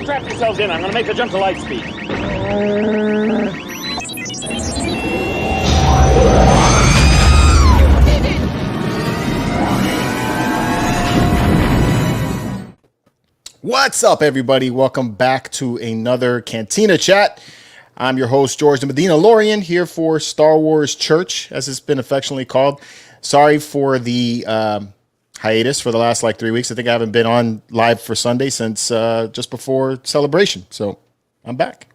Strap yourselves in. I'm going to make a jump to Lightspeed. What's up, everybody? Welcome back to another Cantina Chat. I'm your host, George the Medina Lorian, here for Star Wars Church, as it's been affectionately called. Sorry for the hiatus for the last 3 weeks. I think I haven't been on live for Sunday since just before Celebration. So I'm back.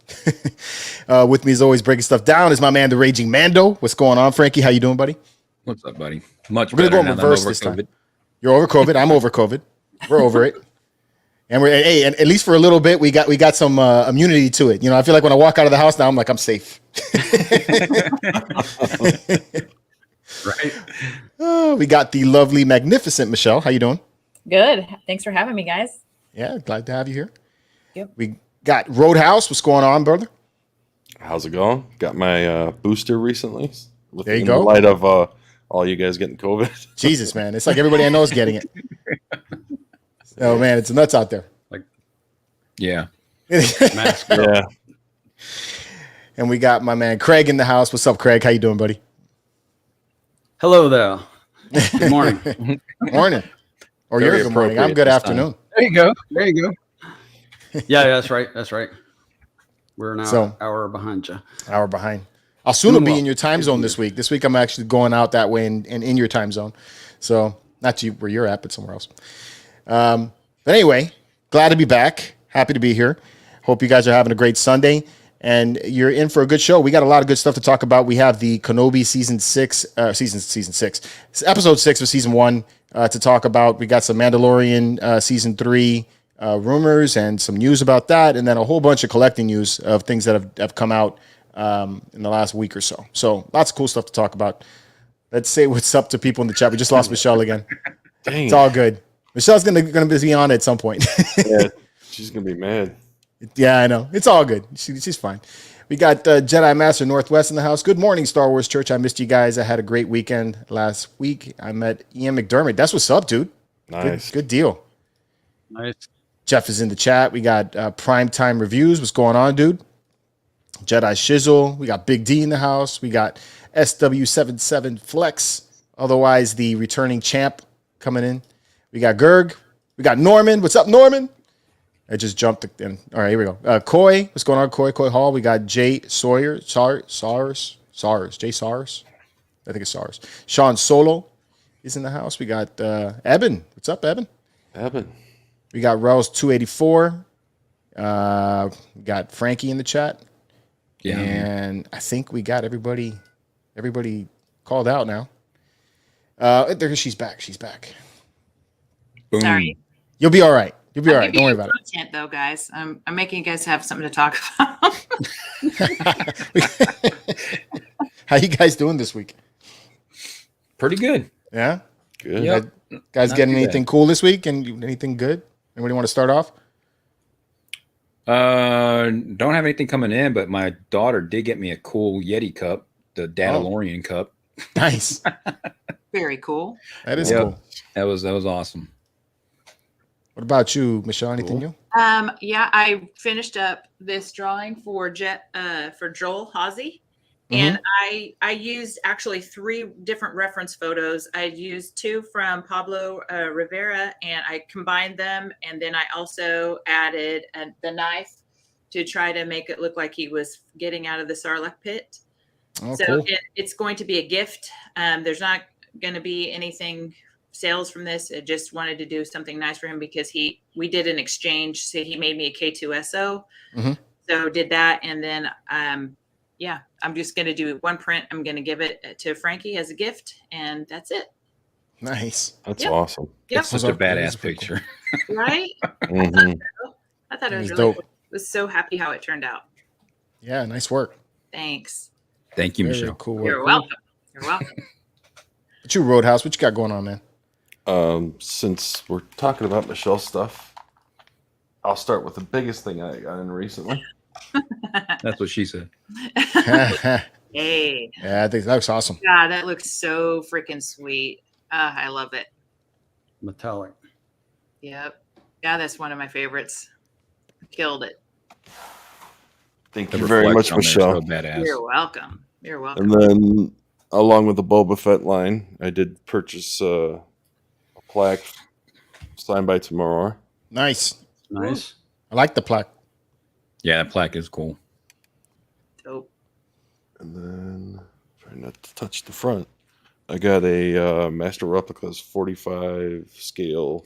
With me, as always, breaking stuff down is my man, the Raging Mando. What's going on, Frankie? How you doing, buddy? What's up, buddy? Much We're better gonna go in reverse this COVID. time. You're over COVID. I'm over COVID. We're over it. And and at least for a little bit, we got some immunity to it. You know, I feel like when I walk out of the house now, I'm like, I'm safe. Right. We got the lovely, magnificent Michelle. How you doing? Good. Thanks for having me, guys. Yeah, glad to have you here. Yep. We got Roadhouse. What's going on, brother? How's it going? Got my booster recently. There you in go. the light of all you guys getting COVID. Jesus, man. It's like everybody I know is getting it. Oh, man. It's nuts out there. Yeah. Mask up. Yeah. And we got my man Craig in the house. What's up, Craig? How you doing, buddy? Hello there. Good morning. Morning. Or Very you're good morning. I'm appropriate good this afternoon. There you go. There you go. Yeah, that's right. That's right. We're now So- an hour behind you. Hour behind. I'll soon will be Well, in your time zone this week. This week I'm actually going out that way and in your time zone. So not you where you're at, but somewhere else. But anyway, glad to be back. Happy to be here. Hope you guys are having a great Sunday. And you're in for a good show. We got a lot of good stuff to talk about. We have the Kenobi season 6, It's episode 6 of season 1 to talk about. We got some Mandalorian season 3 rumors and some news about that, and then a whole bunch of collecting news of things that have come out in the last week or so. So lots of cool stuff to talk about. Let's say what's up to people in the chat. We just lost Michelle again. Dang. It's all good. Michelle's gonna be on at some point. Yeah, she's gonna be mad. Yeah, I know. It's all good. She's fine. We got Jedi Master Northwest in the house. Good morning, Star Wars Church. I missed you guys. I had a great weekend last week. I met Ian McDermott. That's what's up, dude. Nice. Good deal. Nice. Jeff is in the chat. We got Primetime Reviews. What's going on, dude? Jedi Shizzle. We got Big D in the house. We got SW77 Flex, otherwise the returning champ, coming in. We got Gerg. We got Norman. What's up, Norman? I just jumped in. All right, here we go. Coy. What's going on, Coy? Coy Hall. We got Jay Sawyer. SARS. Jay SARS. I think it's SARS. Sean Solo is in the house. We got Eben. What's up, Eben? Eben. We got Rels 284. We got Frankie in the chat. Yeah. And I think we got everybody called out now. There she's back. She's back. Boom. Sorry. You'll be all right. You'll be all right. giving Don't worry you about it. content, though, guys. I'm making you guys have something to talk about. How you guys doing this week? Pretty good. Yeah? Good. Yep. Guys Not getting too bad. anything cool this week? And anything good? Anybody want to start off? Don't have anything coming in, but my daughter did get me a cool Yeti cup, the Dadalorian cup. Nice. Very cool. That is Yep. cool. That was awesome. What about you, Michelle? Anything new? Yeah, I finished up this drawing for Joel Hawsey. And I used actually 3 different reference photos. I used 2 from Pablo Rivera, and I combined them. And then I also added the knife to try to make it look like he was getting out of the Sarlacc pit. Oh, So cool. it's going to be a gift. There's not going to be anything sales from this. I just wanted to do something nice for him because we did an exchange. So he made me a K2SO. So did that. And then, yeah, I'm just going to do 1 print. I'm going to give it to Frankie as a gift. And that's it. Nice. That's Yep. awesome. Yep. It's such a badass picture. Right? Mhm. I thought it was It was really dope. cool. I was so happy how it turned out. Yeah, nice work. Thanks. Thank you, Very Michelle. cool work. You're welcome. You're welcome. But you, Roadhouse, what you got going on, man? Since we're talking about Michelle's stuff, I'll start with the biggest thing I got in recently. That's what she said. Hey. Yeah, I think that looks awesome. God, that looks so freaking sweet. I love it. Metallic. Yep. Yeah, that's one of my favorites. Killed it. Thank The you very much, reflection on Michelle. there is so badass. You're welcome. You're welcome. And then, along with the Boba Fett line, I did purchase a plaque signed by Tamara. Nice. Nice. I like the plaque. Yeah, that plaque is cool. Dope. And then, try not to touch the front. I got a Master Replicas 45 scale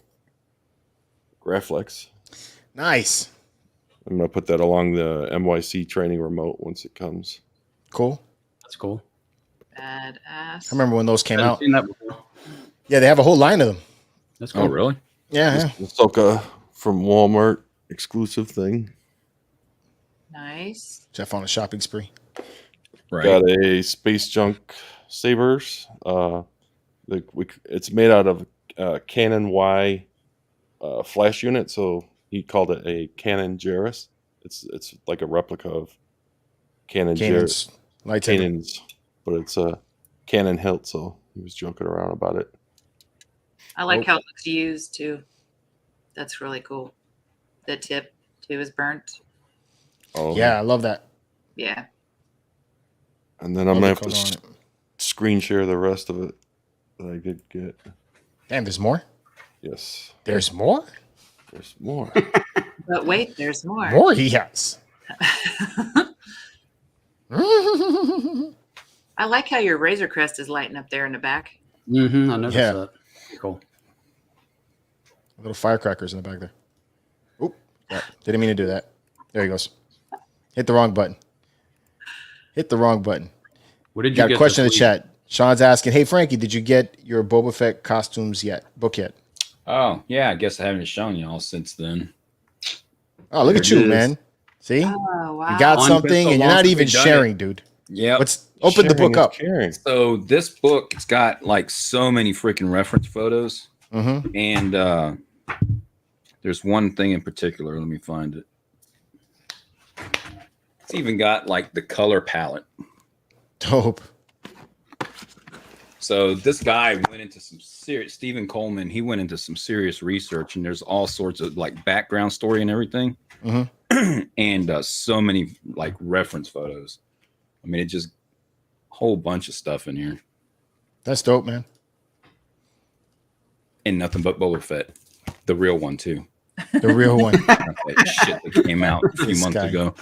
Graflex. Nice. I'm going to put that along the MYC training remote once it comes. Cool. That's cool. Badass. I remember when those came I haven't out. seen that before. Yeah, they have a whole line of them. That's cool. Oh, really? Yeah. Ahsoka from Walmart exclusive thing. Nice. Jeff on a shopping spree. Right. Got a Space Junk Sabers. It's made out of Canon Y flash unit, so he called it a Canon Jerris. It's like a replica of Canon Kanan's lightsaber. Canon's, but it's a Canon hilt, so he was joking around about it. I like how it looks used too. That's really cool. The tip too is burnt. Oh Yeah, I love that. Yeah. and then I'm Love gonna the have color to on it. screen share the rest of it that I did get. Damn, there's more? Yes, There's more? there's more. But wait, there's more. More he has. I like how your Razor Crest is lighting up there in the back. Mm-hmm. I noticed Yeah. that. Cool. Little firecrackers in the back there. Oop. Yeah, didn't mean to do that. There he goes. Hit the wrong button. Hit the wrong button. What did you Got get a question in the this week? chat. Sean's asking, hey, Frankie, did you get your Boba Fett costumes book yet? Oh, yeah. I guess I haven't shown y'all since then. Oh, look There at it you, is. man. See? Oh wow. You got On something Pistol and you're not Launch, even we've done sharing, dude. Yeah. Let's open the Sharing book is up. caring. So this book, it's got like so many freaking reference photos. Mm-hmm. And there's one thing in particular. Let me find it. It's even got like the color palette. Dope. So this guy went into some serious, Stephen Coleman, he went into some serious research, and there's all sorts of like background story and everything. Mhm. And so many like reference photos. I mean, it just a whole bunch of stuff in here. That's dope, man. And nothing but Boba Fett. The real one too. The real one. Not that shit that came out a few This months guy. ago.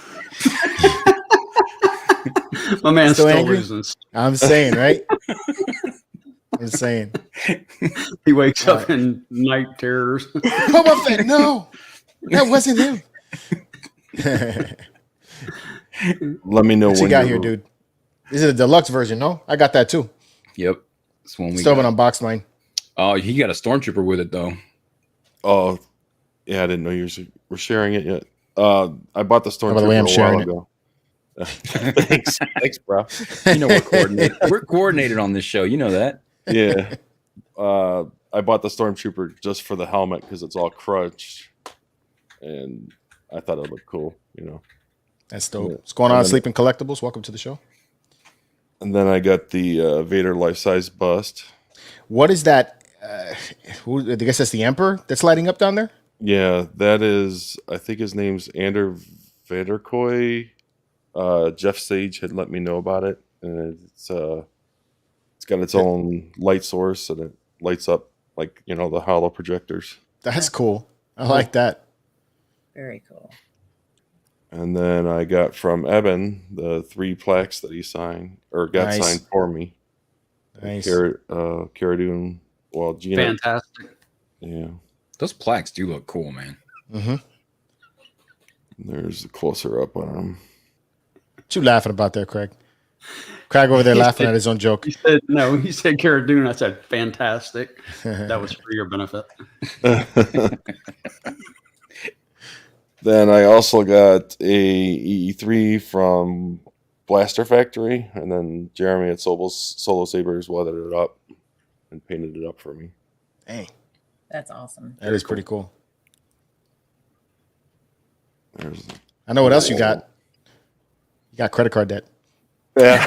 My man's Still still angry? losing. I'm saying, right? I'm saying. He wakes up in night terrors. Boba Fett, no. That wasn't him. Let me know What you when got you're- here, dude? This is a deluxe version, no? I got that too. Yep. That's one we Still got. haven't unboxed mine. Oh, he got a stormtrooper with it though. Oh, yeah, I didn't know you were sharing it yet. I bought the by the way, I'm Stormtrooper a sharing while it. ago. Thanks, bro. You know we're coordinated. We're coordinated on this show. You know that. Yeah, I bought the Stormtrooper just for the helmet because it's all crunched, and I thought it looked cool, you know. That's dope. Yeah. What's going on, And then- Sleeping Collectibles? Welcome to the show. And then I got the Vader life-size bust. What is that? I guess that's the Emperor that's lighting up down there? Yeah, that is. I think his name's Ander Vaderkoy. Jeff Sage had let me know about it, and it's got its own light source, and it lights up like the hollow projectors. That's cool. I like that. Very cool. And then I got from Eben the 3 plaques that he signed or got Nice. signed for me. Nice. Cara Dune. Well, Gina. Fantastic. Yeah. Those plaques do look cool, man. Mm-hmm. There's a closer up on them. What you laughing about there, Craig? Craig over there laughing at his own joke. He said no. He said Cara Dune. I said fantastic. That was for your benefit. Then I also got a EE3 from Blaster Factory, and then Jeremy at Solo Sabers weathered it up and painted it up for me. Hey, That's awesome. that is pretty cool. There's I know what else you got. You got credit card debt. yeah.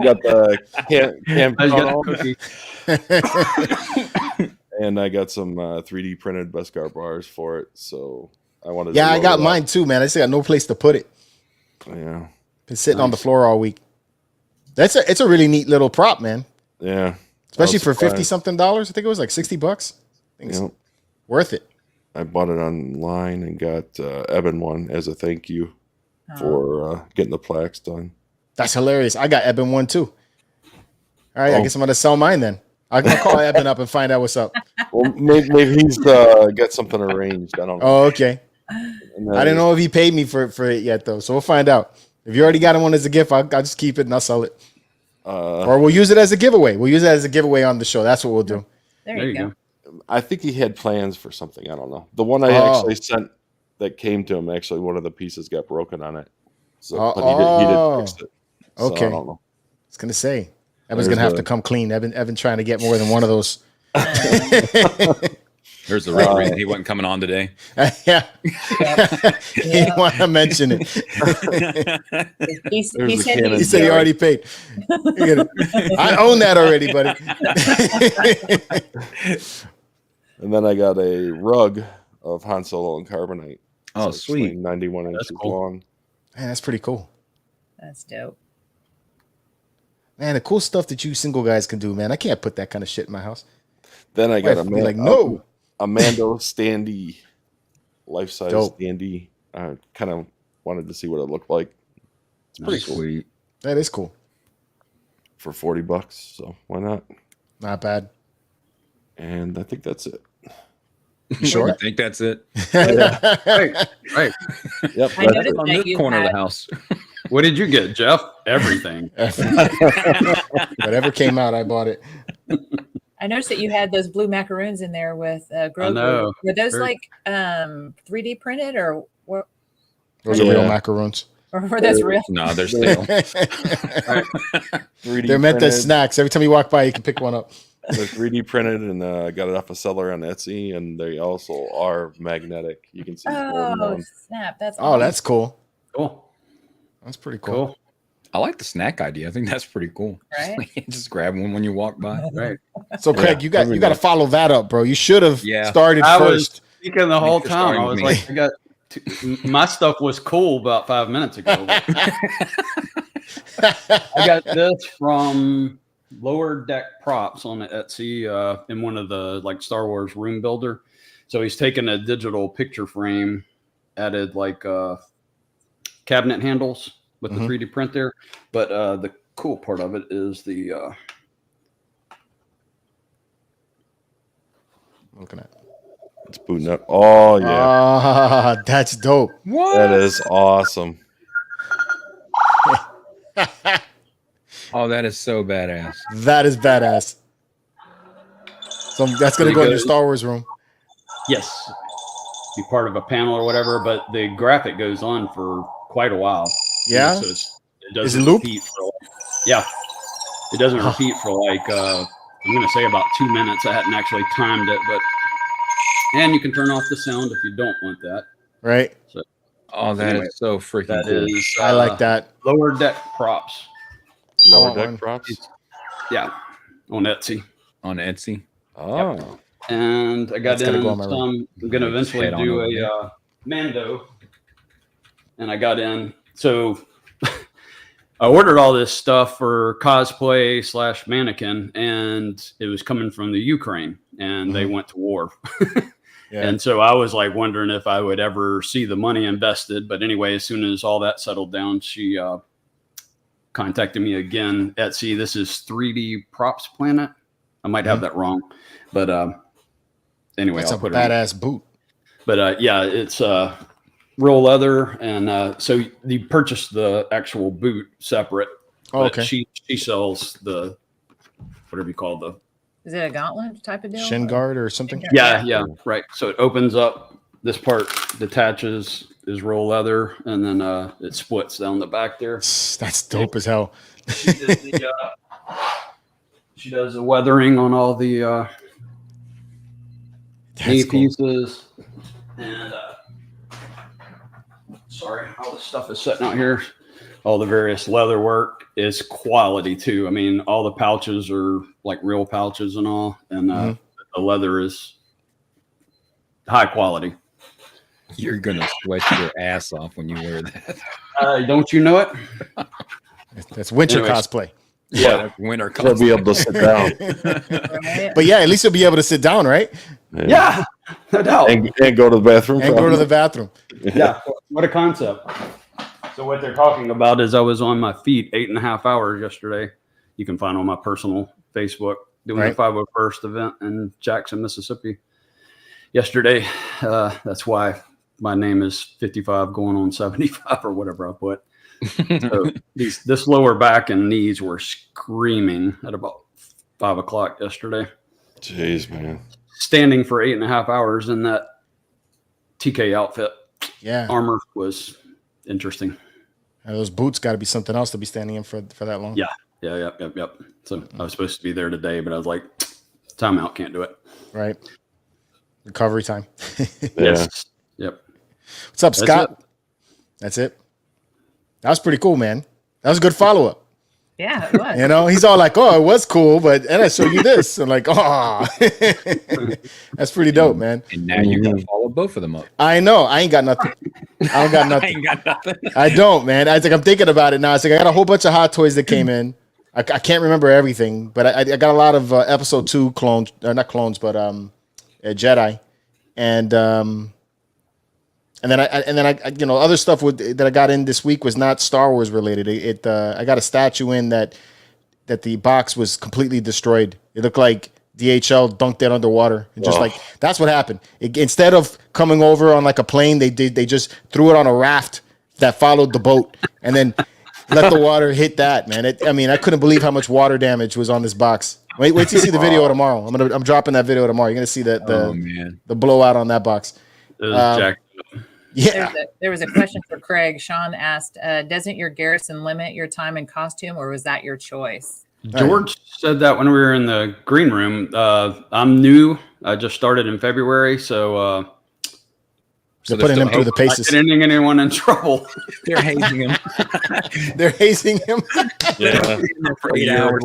Got the cam I got a tunnel, cookie. and I got some 3D printed Beskar bars for it. So I wanted. Yeah, to I got load it mine too, man. I just got no place to put it. up. Yeah, Been sitting on the floor all week. It's a really neat little prop, man. yeah. Especially I was for surprised. 50 something dollars. I think it was like $60. I think it's Yep. worth it. I bought it online and got Eben one as a thank you Oh. for getting the plaques done. That's hilarious. I got Eben one too. All right, I Oh. guess I'm gonna sell mine then. I'll call Eben up and find out what's up. Well, maybe he's got something arranged. I don't know. Oh, okay. And I didn't know if he paid me for it yet though, so we'll find out. If you already got one as a gift, I'll just keep it and I'll sell it. Or we'll use it as a giveaway. We'll use it as a giveaway on the show. That's what we'll do. There you go. I think he had plans for something. I don't know. The one I actually sent that came to him, actually, one of the pieces got broken on it. So, but he did fix it. So Okay. I don't know. I was gonna say, Evan's gonna have to come clean. Evan trying to get more than one of those. There's the real reason he wasn't coming on today. Yeah. He didn't want to mention it. He said cannon. He said he already paid. I own that already, buddy. And then I got a rug of Han Solo and Carbonite. Oh, it's sweet. like 91 inches cool. long. Man, that's pretty cool. That's dope. Man, the cool stuff that you single guys can do, man. I can't put that kind of shit in my house. Then I got Wife would be like, no. a Mando standee, life-size Dope. standee. I kind of wanted to see what it looked like. It's pretty cool Sweet. That is cool. for $40. So why not? Not bad. And I think that's it. You sure? I think that's it. Right. Yep. I that's noticed it. On that this you corner of had, the house. What did you get, Jeff? Everything. Whatever came out, I bought it. I noticed that you had those blue macaroons in there with Grogu. know. Were those Very- like 3D printed or Those are real Yeah. macaroons. or were those real? No, they're still. 3D They're meant as printed. snacks. Every time you walk by, you can pick one up. They're 3D printed, and I got it off a seller on Etsy, and they also are magnetic. You can see. the golden Oh one. snap! That's Oh, that's cool. Cool. That's pretty cool. Cool. I like the snack idea. I think that's pretty cool. Right? Just grab one when you walk by. Right. So, Craig, Yeah, you got every to day. follow that up, bro. You should have Yeah. started I was first. thinking the whole You're time. starting I was with like, I got my stuff was cool about 5 minutes ago. but I got this from Lower Deck Props on Etsy in one of the like Star Wars room builder. So he's taken a digital picture frame, added like cabinet handles with Mhm. the 3D print there. But the cool part of it is the Looking at. It's booting up. Oh yeah, Ah, that's dope. that is awesome. Oh, that is so badass. That is badass. So that's gonna Pretty go in your good. Star Wars room. yes, be part of a panel or whatever. But the graphic goes on for quite a while. Yeah. So it doesn't Is it loop? repeat for yeah. It doesn't repeat for like I'm gonna say about 2 minutes. I hadn't actually timed it, but and you can turn off the sound if you don't want that. Right. Oh, that is Anyway, so freaking That cool. is I like that. Lower Deck Props. Lower want deck one. props. Yeah, on Etsy. On Etsy. Oh, And I got That's gonna in go on my some. I'm gonna eventually Head on do over a there. Mando, and I got in. So I ordered all this stuff for cosplay / mannequin, and it was coming from the Ukraine, and they went to war. Yeah. And so I was like wondering if I would ever see the money invested. But anyway, as soon as all that settled down, she contacted me again. Etsy. This is 3D Props Planet. I might have that wrong, but anyway, That's I'll a put it. In. badass boot. But yeah, it's real leather, and so you purchase the actual boot separate. Oh, but okay. She sells the whatever you call the. Is it a gauntlet type of deal? Shin guard or something. Yeah, right. So it opens up. This part detaches, is real leather, and then it splits down the back there. That's dope as hell. She does the, she does the weathering on all the knee That's cool. pieces, and sorry, all the stuff is sitting out here. All the various leather work is quality too. I mean, all the pouches are like real pouches and all, and the leather is high quality. You're gonna sweat your ass off when you wear that. Don't you know it? That's winter Anyways. cosplay. Yeah. Winter Gotta be able to sit down Right? But yeah, at least you'll be able to sit down, right? Yeah, no doubt. and go to the bathroom. And go to the bathroom. Yeah, what a concept. So what they're talking about is I was on my feet 8.5 hours yesterday. You can find on my personal Facebook doing Right. the 501st event in Jackson, Mississippi yesterday. That's why my name is 55 going on 75 or whatever I put. So this lower back and knees were screaming at about 5 o'clock yesterday. Jeez, man. Standing for 8.5 hours in that TK outfit. Yeah. Armor was interesting. And those boots got to be something else to be standing in for that long. Yeah. Yep. So I was supposed to be there today, but I was like, timeout, can't do it. Right. Recovery time. Yeah. Yes. Yep. What's up, That's Scott? it. That's it. That was pretty cool, man. That was a good follow up. Yeah, it was. You know, he's all like, "Oh, it was cool," but and I show you this. I'm like, "Oh, that's pretty dope, man." And now you gotta follow both of them up. I know. I ain't got nothing. I don't got I nothing. ain't got nothing. I don't, man. I think I'm thinking about it now. It's like I got a whole bunch of Hot Toys that came in. I can't remember everything, but I got a lot of Episode 2 clones, not clones, but Jedi, and then I you know, other stuff that I got in this week was not Star Wars related. I got a statue in that the box was completely destroyed. It looked like DHL dunked it underwater, and just like that's what happened. Instead of coming over on like a plane, they just threw it on a raft that followed the boat, and then let the water hit that. Man, I couldn't believe how much water damage was on this box. Wait till you see the video tomorrow. I'm dropping that video tomorrow. You're gonna see the blowout on that box. It was jacked up. Yeah. There was a question for Craig. Sean asked, doesn't your garrison limit your time in costume, or was that your choice? George said that when we were in the green room. I'm new. I just started in February, so They're putting him through the paces. not getting anyone in trouble. They're hazing him. They're hazing him. Yeah. For 8 hours.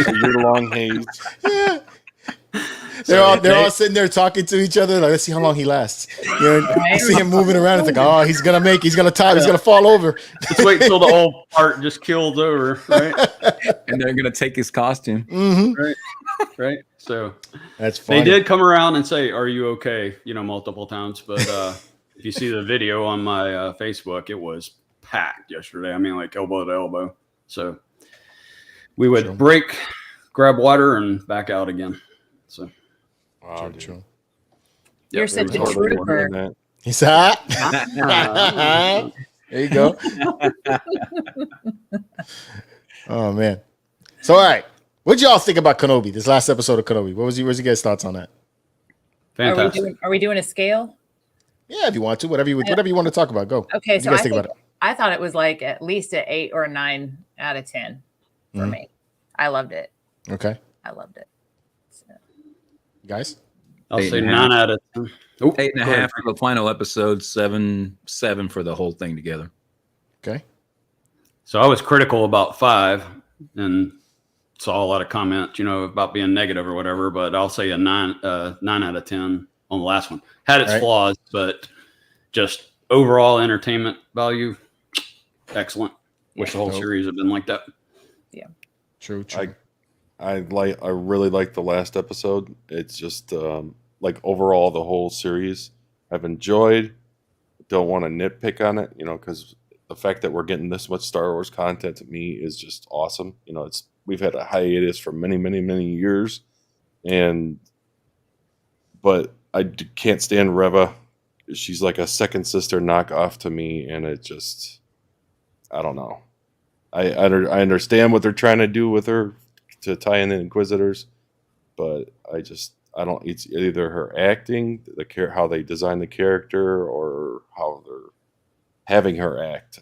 A year-long haze. Yeah. They're all sitting there talking to each other. Like, let's see how long he lasts. You know, you see him moving around. It's like, oh, he's gonna fall over. Just wait until the whole part just kills over, right? And they're gonna take his costume. Mm-hmm. Right. So That's funny. they did come around and say, "Are you okay?" You know, multiple times. But if you see the video on my Facebook, it was packed yesterday. I mean, like elbow to elbow. So we would break, grab water, and back out again. So. Wow, True. You're such a trooper. He's hot. There you go. Oh man. So all right. What did y'all think about Kenobi? This last episode of Kenobi. Where's your guys' thoughts on that? Fantastic. Are we doing a scale? Yeah, if you want to, whatever you want to talk about, go. Okay, What do so you guys think about it? I thought it was like at least an 8 or a 9 out of 10 for me. I loved it. Okay. I loved it. So. Guys? I'll say 8.5. 9 out of 10. Oh, 8.5 for the final episode, 7 for the whole thing together. Okay. So I was critical about 5 and saw a lot of comments, about being negative or whatever, but I'll say a 9 out of 10 on the last one. Had its flaws, but just overall entertainment value, excellent. Wish the whole series had been like that. Yeah. True. I really like the last episode. It's just like overall the whole series I've enjoyed. Don't want to nitpick on it, because the fact that we're getting this much Star Wars content to me is just awesome. We've had a hiatus for many, many, many years, but I can't stand Reva. She's like a second sister knockoff to me, and it just, I don't know. I understand what they're trying to do with her to tie in the Inquisitors, but I don't. It's either her acting, how they design the character, or how they're having her act.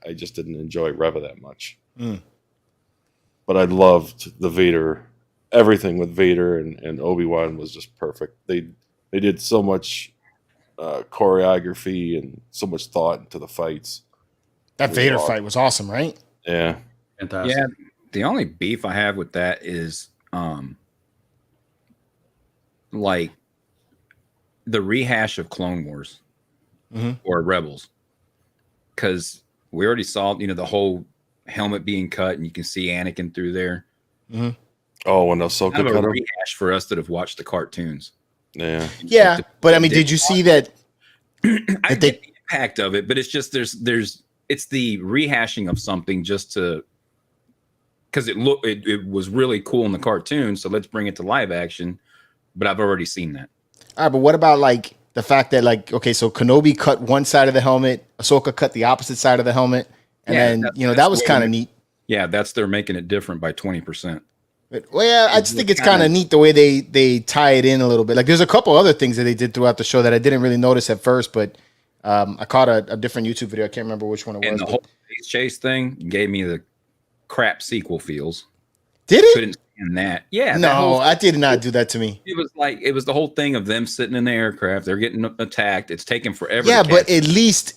I just didn't enjoy Reva that much. But I loved the Vader. Everything with Vader and Obi-Wan was just perfect. They did so much choreography and so much thought into the fights. That Vader fight was awesome, right? Yeah. Fantastic. Yeah. The only beef I have with that is like the rehash of Clone Wars. or Rebels, because we already saw the whole helmet being cut, and you can see Anakin through there. Oh, when Ahsoka Kind of cut a him. rehash for us that have watched the cartoons. Yeah. Yeah, but I mean, did you see that? I that they- get the impact of it, but it's just it's the rehashing of something just to, because it was really cool in the cartoon, so let's bring it to live action. But I've already seen that. All right, but what about like the fact that like, okay, so Kenobi cut one side of the helmet, Ahsoka cut the opposite side of the helmet, and then that was kind of neat. Yeah, they're making it different by 20%. But, well, yeah, I just think it's kind of neat the way they tie it in a little bit. Like, there's a couple other things that they did throughout the show that I didn't really notice at first, but I caught a different YouTube video. I can't remember which one it was. And the whole space chase thing gave me the crap sequel feels. Did it? Couldn't stand that. Yeah. No, I did not do that to me. It was the whole thing of them sitting in the aircraft. They're getting attacked. It's taking forever. Yeah, to but catch.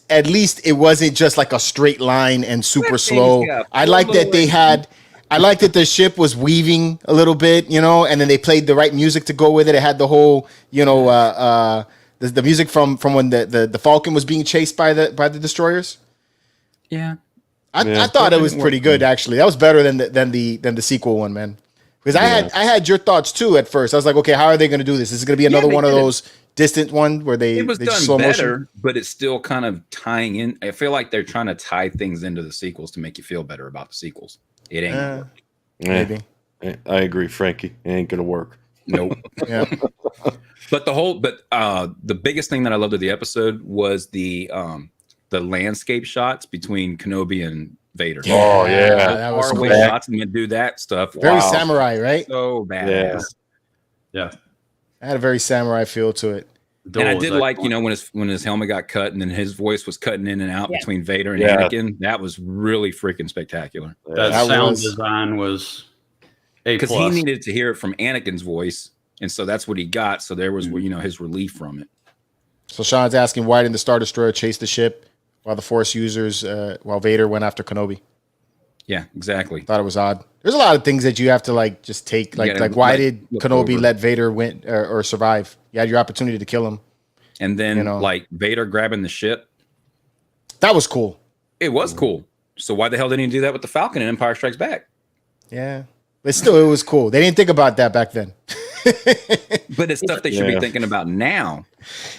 at least it wasn't just like a straight line and super That slow. thing's got I like that they had. I like that the ship was weaving a little bit, and then they played the right music to go with it. It had the whole, the music from when the Falcon was being chased by the destroyers. Yeah. I thought it was pretty good actually. That was better than the sequel one, man. Because I had your thoughts too at first. I was like, okay, how are they going to do this? Is it going to be another one of those distant one where It was they done slow better, motion? but it's still kind of tying in. I feel like they're trying to tie things into the sequels to make you feel better about the sequels. It ain't gonna work. Maybe. I agree, Frankie. It ain't gonna work. Nope. Yeah. But the biggest thing that I loved of the episode was the landscape shots between Kenobi and Vader. Oh, yeah. that was Far away cool. shots and then do that stuff. Very Wow. samurai, right? So badass. Yeah. I had a very samurai feel to it. And I did like, when his helmet got cut and then his voice was cutting in and out between Vader and Yeah. Anakin. That was really freaking spectacular. that That sound was- design was A+. Because he needed to hear it from Anakin's voice. And so that's what he got. So there was, his relief from it. So Sean's asking, why didn't the Star Destroyer chase the ship while the Force users, while Vader went after Kenobi? Yeah, exactly. Thought it was odd. There's a lot of things that you have to like just take. Like, gotta why look did Kenobi over. let Vader win or survive? You had your opportunity to kill him. And then like Vader grabbing the ship. That was cool. It was cool. So why the hell didn't he do that with the Falcon in Empire Strikes Back? Yeah, but still, it was cool. They didn't think about that back then. But it's stuff they should be thinking about now.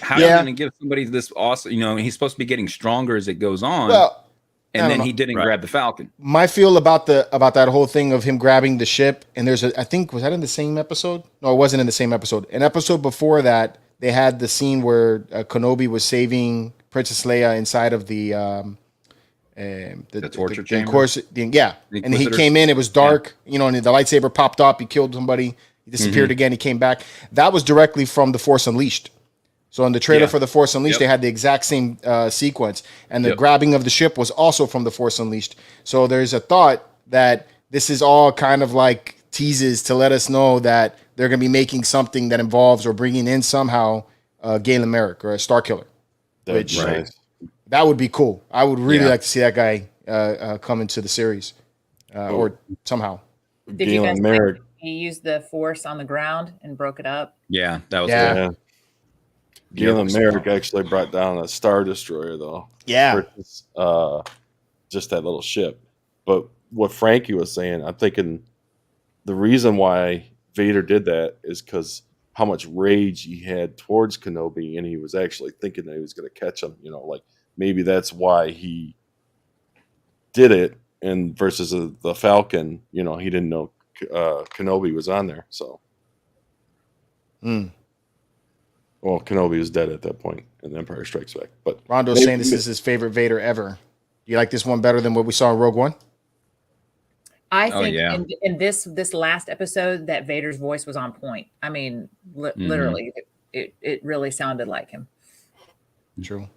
How are you going to give somebody this awesome, he's supposed to be getting stronger as it goes on. Well, I and don't then know. he didn't grab the Falcon. My feel about that whole thing of him grabbing the ship, and I think, was that in the same episode? No, it wasn't in the same episode. An episode before that, they had the scene where Kenobi was saving Princess Leia inside of the torture chamber? Of course, and he Inquisitors? came in. It was dark, and the lightsaber popped up. He killed somebody. He disappeared again. He came back. That was directly from The Force Unleashed. So in the trailer for The Force Unleashed, they had the exact same sequence, and the grabbing of the ship was also from The Force Unleashed. So there's a thought that this is all kind of like teases to let us know that they're going to be making something that involves or bringing in somehow Galen Merrick or a Star Killer. That'd be Which- nice. That would be cool. I would really like to see that guy come into the series or somehow. Did you guys Galen Merrick. like he used the Force on the ground and broke it up? Yeah, that was Yeah. cool. Yeah. Galen Merrick actually brought down a Star Destroyer, though. Yeah. Versus, just that little ship. But what Frankie was saying, I'm thinking the reason why Vader did that is because how much rage he had towards Kenobi, and he was actually thinking that he was going to catch him. Like maybe that's why he did it. And versus the Falcon, he didn't know Kenobi was on there. So, well, Kenobi was dead at that point in Empire Strikes Back. But Rondo's saying this is his favorite Vader ever. Do you like this one better than what we saw in Rogue One? I Oh, think yeah. in this last episode that Vader's voice was on point. I mean, literally, it really sounded like him. True.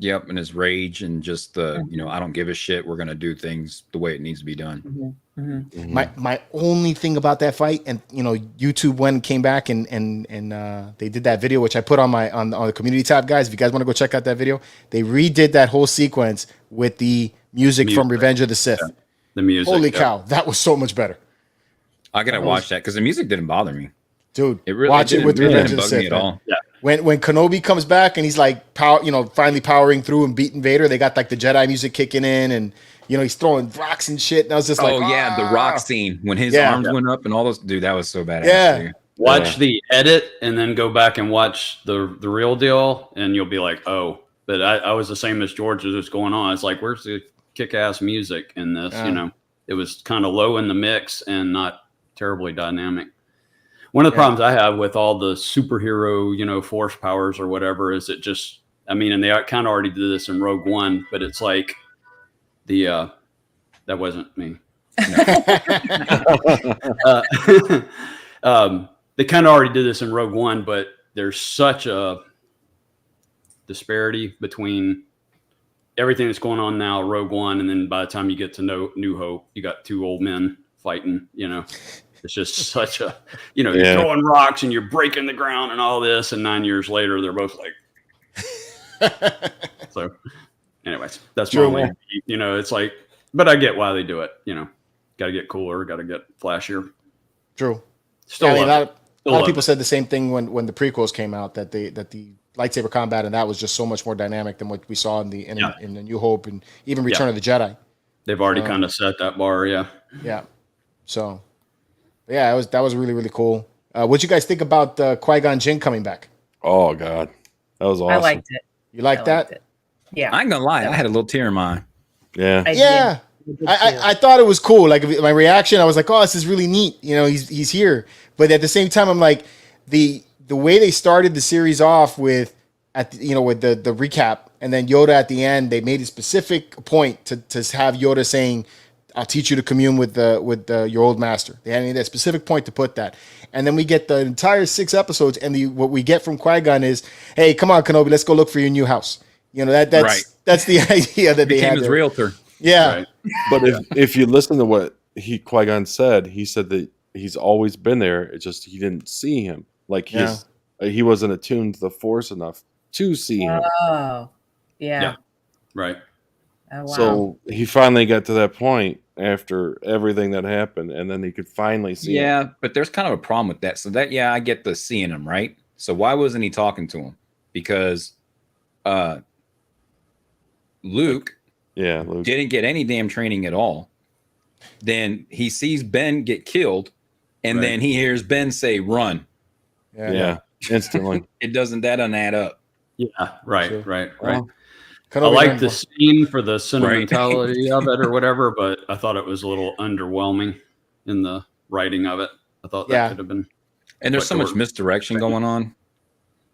Yep, and his rage and just the, I don't give a shit. We're gonna do things the way it needs to be done. My only thing about that fight, and YouTube went and came back and they did that video, which I put on the community tab, guys. If you guys want to go check out that video, they redid that whole sequence with the music from Revenge of the Sith. Yeah. The music. Holy cow, that was so much better, I gotta watch that because the music didn't bother me. dude. It really watch it didn't- with it didn't Revenge of the bug me Sith at man. all. Yeah. when Kenobi comes back and he's like finally powering through and beating Vader, they got like the Jedi music kicking in, and he's throwing rocks and shit. And I was just like, the rock scene when his arms went up and all those. Dude, that was so badass. Yeah. Dude. Watch the edit and then go back and watch the real deal, and you'll be like, oh. But I was the same as George as was going on. It's like, where's the kick-ass music in this? It was kind of low in the mix and not terribly dynamic. One of the problems I have with all the superhero, force powers or whatever is it just, and they kind of already did this in Rogue One, but it's like that wasn't me. They kind of already did this in Rogue One, but there's such a disparity between everything that's going on now, Rogue One, and then by the time you get to New Hope, you got two old men fighting. It's just such a, you're throwing rocks and you're breaking the ground and all this, and 9 years later, they're both like. So, anyways, that's my only, it's like, but I get why they do it. Got to get cooler, got to get flashier. True. Still, a lot of people said the same thing when the prequels came out, that the lightsaber combat and that was just so much more dynamic than what we saw in the New Hope and even Return of the Jedi. They've already kind of set that bar, yeah. So, that was really, really cool. What'd you guys think about Qui-Gon Jinn coming back? Oh God, that was awesome. I liked it. You liked that? Yeah. I ain't gonna lie, I had a little tear in my eye. Yeah. I thought it was cool. Like my reaction, I was like, "Oh, this is really neat." He's here. But at the same time, I'm like, the way they started the series off with with the recap, and then Yoda at the end, they made a specific point to have Yoda saying, "I'll teach you to commune with your old master." They had a specific point to put that, and then we get the entire 6 episodes, and what we get from Qui-Gon is, "Hey, come on, Kenobi, let's go look for your new house." That's the idea that they had. Became his realtor. Yeah. Right. But if you listen to what Qui-Gon said, he said that he's always been there. It's just he didn't see him. Like he wasn't attuned to the Force enough to see him. Oh, yeah. Right. Oh, wow. So he finally got to that point after everything that happened, and then he could finally see him. Yeah, but there's kind of a problem with that. So I get the seeing him, right? So why wasn't he talking to him? Because Luke didn't get any damn training at all. Then he sees Ben get killed, and then he hears Ben say, "Run." Yeah. Instantly. That doesn't add up. Yeah, right. Well, I like the scene for the sentimentality of it or whatever, but I thought it was a little underwhelming in the writing of it. I thought that could have been. And there's so much misdirection going on.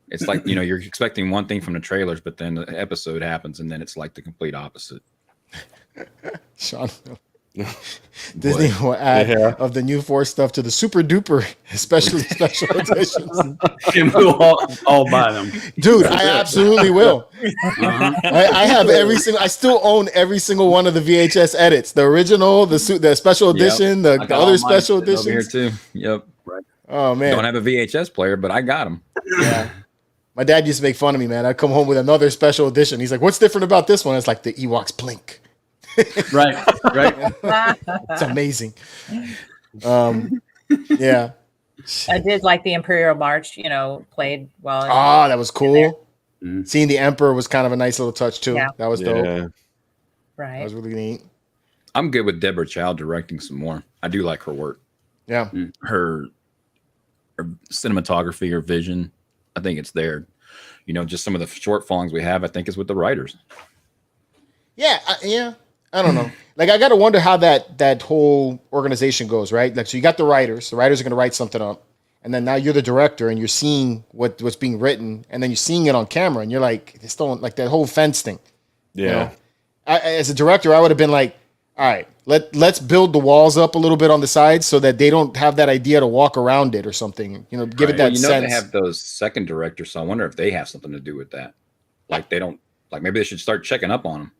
It's like, you're expecting one thing from the trailers, but then the episode happens, and then it's like the complete opposite. Sean, Disney will add of the new Force stuff to the super duper special editions. And we'll all buy them, dude. I absolutely will. I have I still own every single one of the VHS edits. The original, the special edition, the other special editions. Here too. Yep. Right. Oh man, don't have a VHS player, but I got them. Yeah. My dad used to make fun of me, man. I'd come home with another special edition. He's like, "What's different about this one?" It's like the Ewoks blink. right. It's amazing. Yeah. I did like the Imperial March, played well. That was cool. Seeing the Emperor was kind of a nice little touch too. Yeah. That was dope. Right. That was really neat. I'm good with Deborah Chow directing some more. I do like her work. Yeah. Her cinematography, her vision, I think it's there. Just some of the shortfalls we have, I think, is with the writers. Yeah. I don't know. Like, I got to wonder how that whole organization goes, right? Like, so you got the writers. The writers are going to write something up. And then now you're the director and you're seeing what's being written. And then you're seeing it on camera. And you're like, it's still like that whole fence thing. Yeah. As a director, I would have been like, all right, let's build the walls up a little bit on the sides so that they don't have that idea to walk around it or something. Give it that sense. They have those second directors, so I wonder if they have something to do with that. Like they don't, like maybe they should start checking up on them.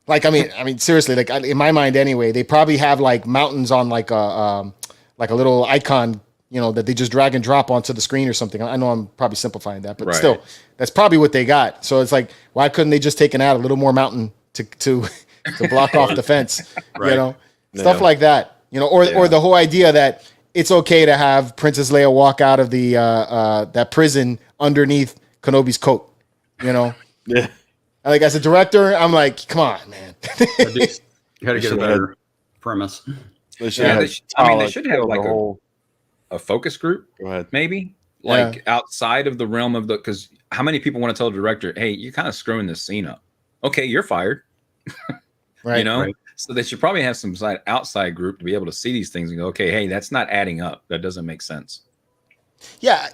Like I mean, seriously, like in my mind anyway, they probably have like mountains on like a little icon, that they just drag and drop onto the screen or something. I know I'm probably simplifying that, but still, that's probably what they got. So it's like, why couldn't they just take and add a little more mountain to block off the fence, stuff like that, or the whole idea that it's okay to have Princess Leia walk out of the that prison underneath Kenobi's coat. You know, Yeah. like as a director, I'm like, come on, man. You got to get a better premise. They should Yeah, have they should have the like whole. a focus group, Go ahead. maybe Yeah. like outside of the realm of the, because how many people want to tell the director, hey, you're kind of screwing this scene up. Okay, you're fired. Right. You know, Right. so they should probably have some outside group to be able to see these things and go, okay, hey, that's not adding up. That doesn't make sense. Yeah.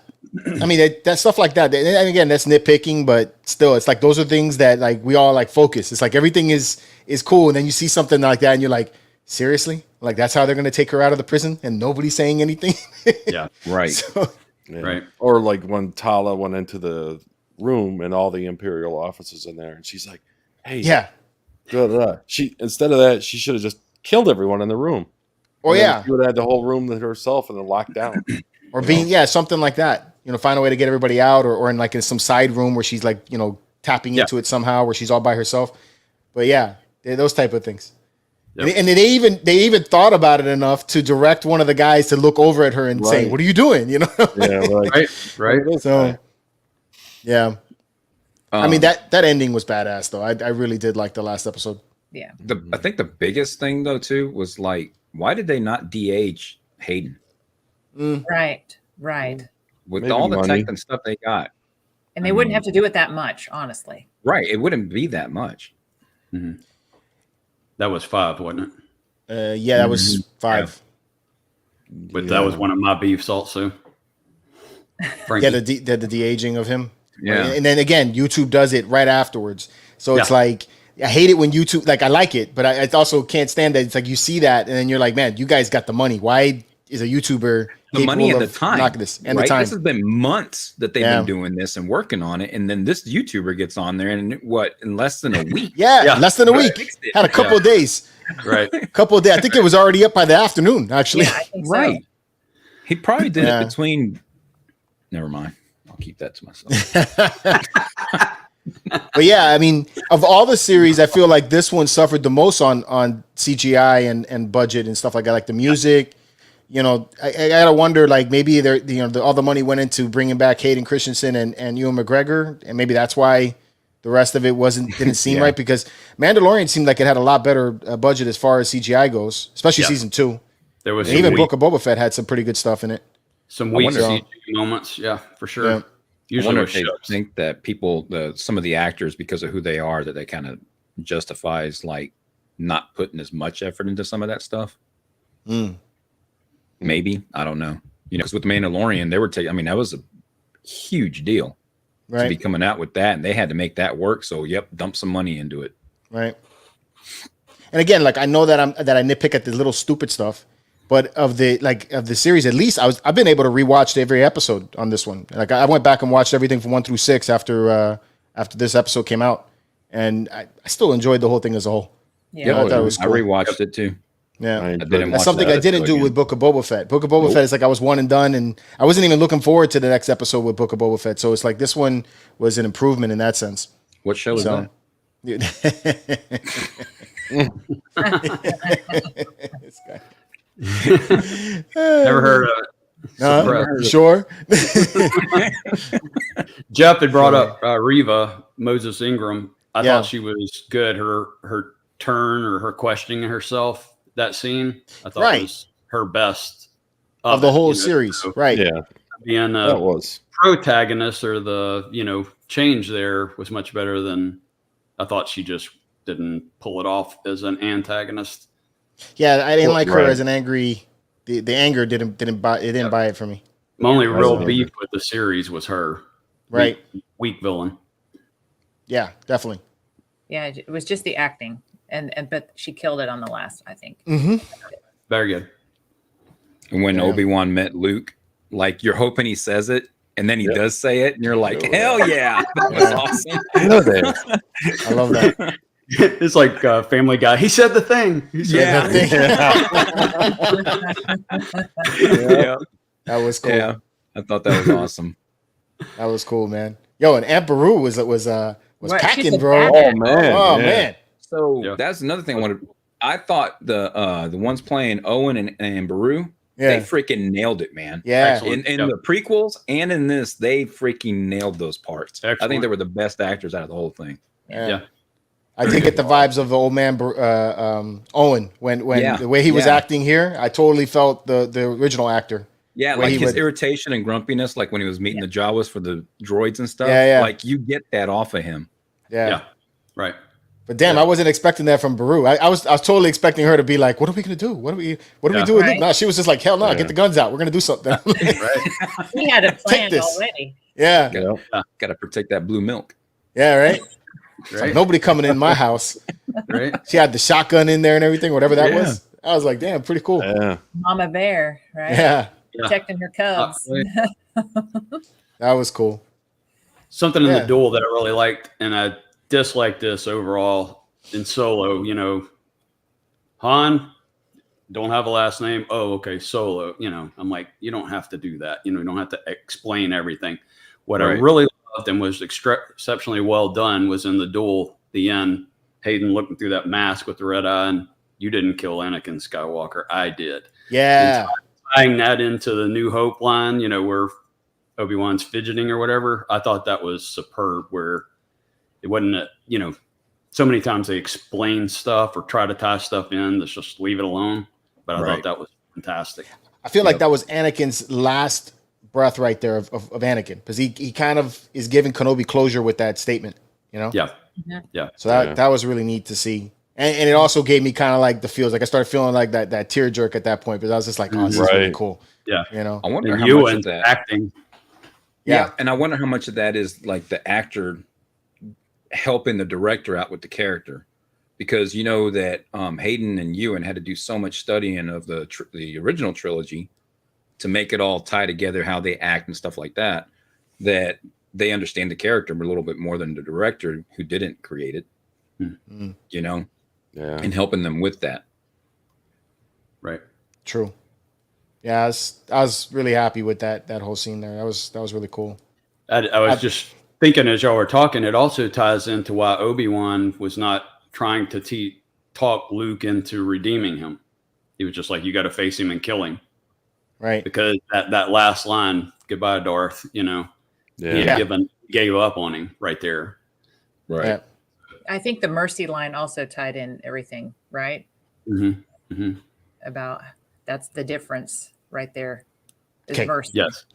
I mean, that stuff like that. And again, that's nitpicking, but still, it's like those are things that like we all like focus. It's like everything is cool, and then you see something like that, and you're like, seriously, like that's how they're going to take her out of the prison, and nobody's saying anything. Yeah. Right. So, Yeah. Right. Or like when Tala went into the room and all the Imperial officers in there, and she's like, "Hey, yeah. da, da, da." She instead of that, she should have just killed everyone in the room. Or And then yeah. she would have had the whole room to herself and then locked down. Or being, something like that. You know, find a way to get everybody out, or in like in some side room where she's like, you know, tapping Yeah. into it somehow, where she's all by herself. But yeah, those type of things. Yep. And they even thought about it enough to direct one of the guys to look over at her and say, Right. "What are you doing?" You know. Yeah, like, Right. So, yeah. I mean that ending was badass though. I really did like the last episode. Yeah. I think the biggest thing though too was like, why did they not DH Hayden Right. Right. with Maybe all the money. tech and stuff they got? And they wouldn't have to do it that much, honestly. Right, it wouldn't be that much. That was 5, wasn't it? Yeah, that was 5. But that was one of my beefs also. Frankie. Yeah, the de-aging of him. Yeah. And then again, YouTube does it right afterwards. So it's Yeah. like, I hate it when YouTube, like I like it, but I also can't stand that. It's like you see that and then you're like, man, you guys got the money. Why is a YouTuber The money capable and the of time, knocking this? And right? the time. This has been months that they've Yeah. been doing this and working on it, and then this YouTuber gets on there and in less than a week. Yeah, less than a week. Fixed it. Had a couple of days. Right. Couple of days. I think it was already up by the afternoon, actually. Yeah, I think so. Right. He probably did Yeah. it between. Never mind. I'll keep that to myself. But yeah, I mean, of all the series, I feel like this one suffered the most on CGI and budget and stuff like that, like the music. You know, I gotta wonder, like maybe all the money went into bringing back Hayden Christensen and Ewan McGregor, and maybe that's why the rest of it didn't seem Yeah. right, because Mandalorian seemed like it had a lot better budget as far as CGI goes, especially Yeah. season 2. There was And some even weak, Book of Boba Fett had some pretty good stuff in it. some weak wonder- CG moments. Yeah, for sure. Yeah. I Usually wonder with if they ships. think that some of the actors, because of who they are, that they kind of justifies like not putting as much effort into some of that stuff. Mm. Maybe, I don't know. You know, because with the Mandalorian, they were taking. I mean, that was a huge deal to be Right, coming out with that, and they had to make that work. So, yep, dump some money into it. right. And again, like I know that I nitpick at the little stupid stuff, but of the series, at least I've been able to rewatch every episode on this one. Like I went back and watched everything from 1 through 6 after this episode came out, and I still enjoyed the whole thing as a whole. Yeah. I thought it was cool. I rewatched it too. Yeah, I didn't that's watch something that I didn't do again. with Book of Boba Fett. Book of Boba Fett is like I was one and done, and I wasn't even looking forward to the next episode with Book of Boba Fett. So it's like this one was an improvement in that sense. What show is So- that? This guy. Never heard of it. You sure? Jeff had brought up Reva Moses Ingram. I Yeah. thought she was good. Her turn or her questioning herself, that scene, I thought Right. was her best Of the it, whole you know, series, so right? Yeah, being that a was. protagonist or the change there was much better than I thought. She just didn't pull it off as an antagonist. Yeah, I didn't like her Right. as an angry. The anger didn't buy it for me. My only real Right. beef with the series was her. Right? Weak villain. Yeah, definitely. Yeah, it was just the acting, and but she killed it on the last, I think. Mm-hmm. Very good. And when Yeah. Obi-Wan met Luke, like you're hoping he says it, and then he does say it, and you're like, hell yeah, that was awesome. I know that. I love that. It's like Family Guy. He said the thing. He said Yeah. That was cool. Yeah, I thought that was awesome. That was cool, man. Yo, and Aunt Beru was What? She's packing, a bro. badass. Oh man. Oh yeah. man. So Yeah. that's another thing I wanted. I thought the ones playing Owen and Baru, They freaking nailed it, man. Yeah. In the prequels and in this, they freaking nailed those parts. Excellent. I think they were the best actors out of the whole thing. Yeah. I did get the vibes of the old man Owen when the way he was acting here. I totally felt the original actor. Yeah, like his irritation and grumpiness, like when he was meeting the Jawas for the droids and stuff. Yeah. Like you get that off of him. Yeah. Right. But damn, I wasn't expecting that from Beru. I was totally expecting her to be like, "What are we gonna do? What do we do with Luke?" No, she was just like, "Hell no, get the guns out. We're gonna do something." Right. He had a plan already. Yeah. Got to protect that blue milk. Yeah. Right. Right. Like, nobody coming in my house. Right. She had the shotgun in there and everything, whatever that was. I was like, damn, pretty cool. Yeah. Mama bear, right? Yeah. Protecting her cubs. That was cool. Something in the duel that I really liked, and I disliked this overall in Solo. You know, Han don't have a last name. Oh, okay, Solo. You know, I'm like, you don't have to do that. You know, you don't have to explain everything. What I really loved and was exceptionally well done was in the duel, the end. Hayden looking through that mask with the red eye, and you didn't kill Anakin Skywalker. I did. Yeah. Tying that into the New Hope line, you know, where Obi-Wan's fidgeting or whatever, I thought that was superb, where it wasn't, you know, so many times they explain stuff or try to tie stuff in. Let's just leave it alone. But I thought that was fantastic. I feel like that was Anakin's last breath right there of Anakin, because he kind of is giving Kenobi closure with that statement, you know? Yeah. So that was really neat to see. And it also gave me kind of like the feels, like I started feeling like that tear jerk at that point, because I was just like, oh, this is really cool. Yeah. You know, I wonder how much of that acting. Yeah. And I wonder how much of that is like the actor helping the director out with the character, because you know that Hayden and Ewan had to do so much studying of the original trilogy to make it all tie together, how they act and stuff like that, that they understand the character a little bit more than the director who didn't create it, you know, and helping them with that. Right. True. Yeah, I was really happy with that whole scene there. That was really cool. I was just thinking as y'all were talking, it also ties into why Obi-Wan was not trying to talk Luke into redeeming him. He was just like, you got to face him and kill him. Right. Because that last line, goodbye, Darth, you know, he gave up on him right there. Right. Yeah. I think the mercy line also tied in everything, right? Mm-hmm. Mm-hmm. About that's the difference right there. Is Okay. mercy. Yes.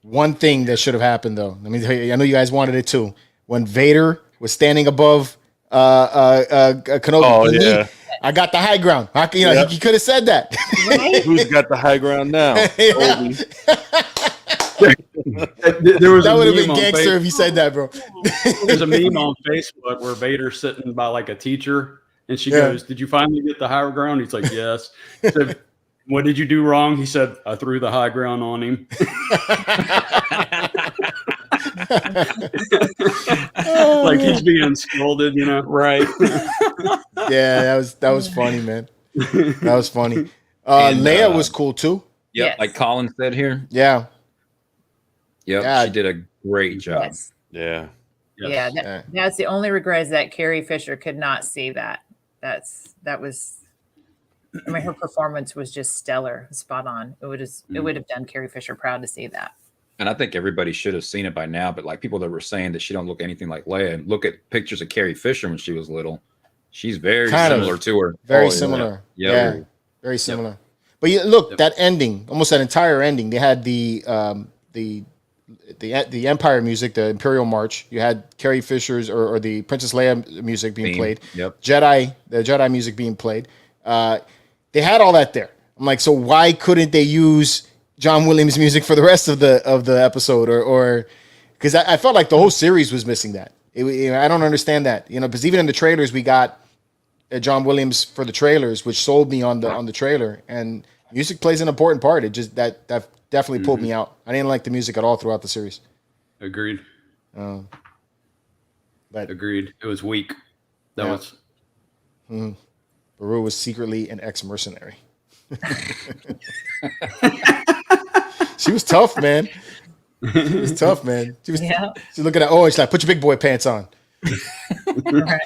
One thing that should have happened, though, I mean, I know you guys wanted it too. When Vader was standing above Kenobi, Oh, I got the high ground. He could have said that. Right? Who's got the high ground now? Obi. There was That would have been meme on gangster if he said that, bro. There's a meme on Facebook where Vader's sitting by like a teacher, and she goes, "Did you finally get the higher ground?" He's like, "Yes." She said, "What did you do wrong?" He said, "I threw the high ground on him." Like he's being scolded, you know? Right. Yeah, that was funny, man. That was funny. Leia was cool too. Yep. Yes. Like Colin said here. Yeah. Yep. Yeah. She did a great job. Yes. Yeah. Yeah. That's the only regret, is that Carrie Fisher could not see that. That was. I mean, her performance was just stellar, spot on. It would have done Carrie Fisher proud to see that. And I think everybody should have seen it by now, but like people that were saying that she don't look anything like Leia, look at pictures of Carrie Fisher when she was little. She's very similar to her. Very similar. Yeah. Yeah. Very similar. But look, that ending, almost that entire ending, they had the Empire music, the Imperial March. You had Carrie Fisher's or the Princess Leia music being played. Yep. The Jedi music being played. They had all that there. I'm like, so why couldn't they use John Williams music for the rest of the episode, or because I felt like the whole series was missing that. I don't understand that, because even in the trailers we got John Williams for the trailers, which sold me on the trailer, and music plays an important part. It just that definitely pulled me out. I didn't like the music at all throughout the series. Agreed. But Agreed. It was weak. That was. Beru was secretly an ex-mercenary. She was tough, man. She was tough, man. She was looking at she's like, put your big boy pants on. Right.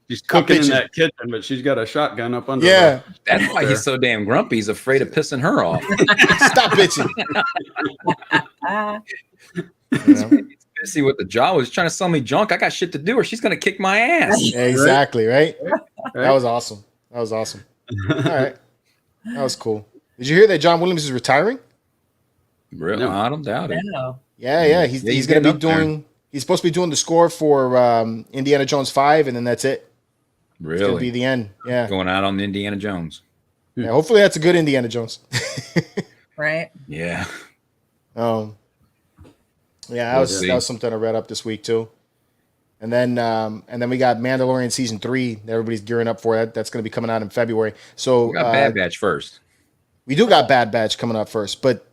She's Stop cooking in bitching. that kitchen, but she's got a shotgun up under Yeah. That's why he's so damn grumpy. He's afraid of pissing her off. Stop bitching. Ah, You know? He's busy with the job. He's trying to sell me junk. I got shit to do, or she's gonna kick my ass. Exactly, right? Right? That was awesome. All right. That was cool. Did you hear that John Williams is retiring? Really? No. I don't doubt it. no. Yeah. He's he's going to getting be up there. doing. He's supposed to be doing the score for Indiana Jones 5, and then that's it. It's going to be Really? the end. Yeah. Going out on Indiana Jones. Yeah. Hopefully, that's a good Indiana Jones. Right. Yeah. Yeah, that We'll was see. that was something I read up this week too. And then we got Mandalorian season 3. Everybody's gearing up for that. That's going to be coming out in February. So We got Bad Batch first. we do got Bad Batch coming up first, but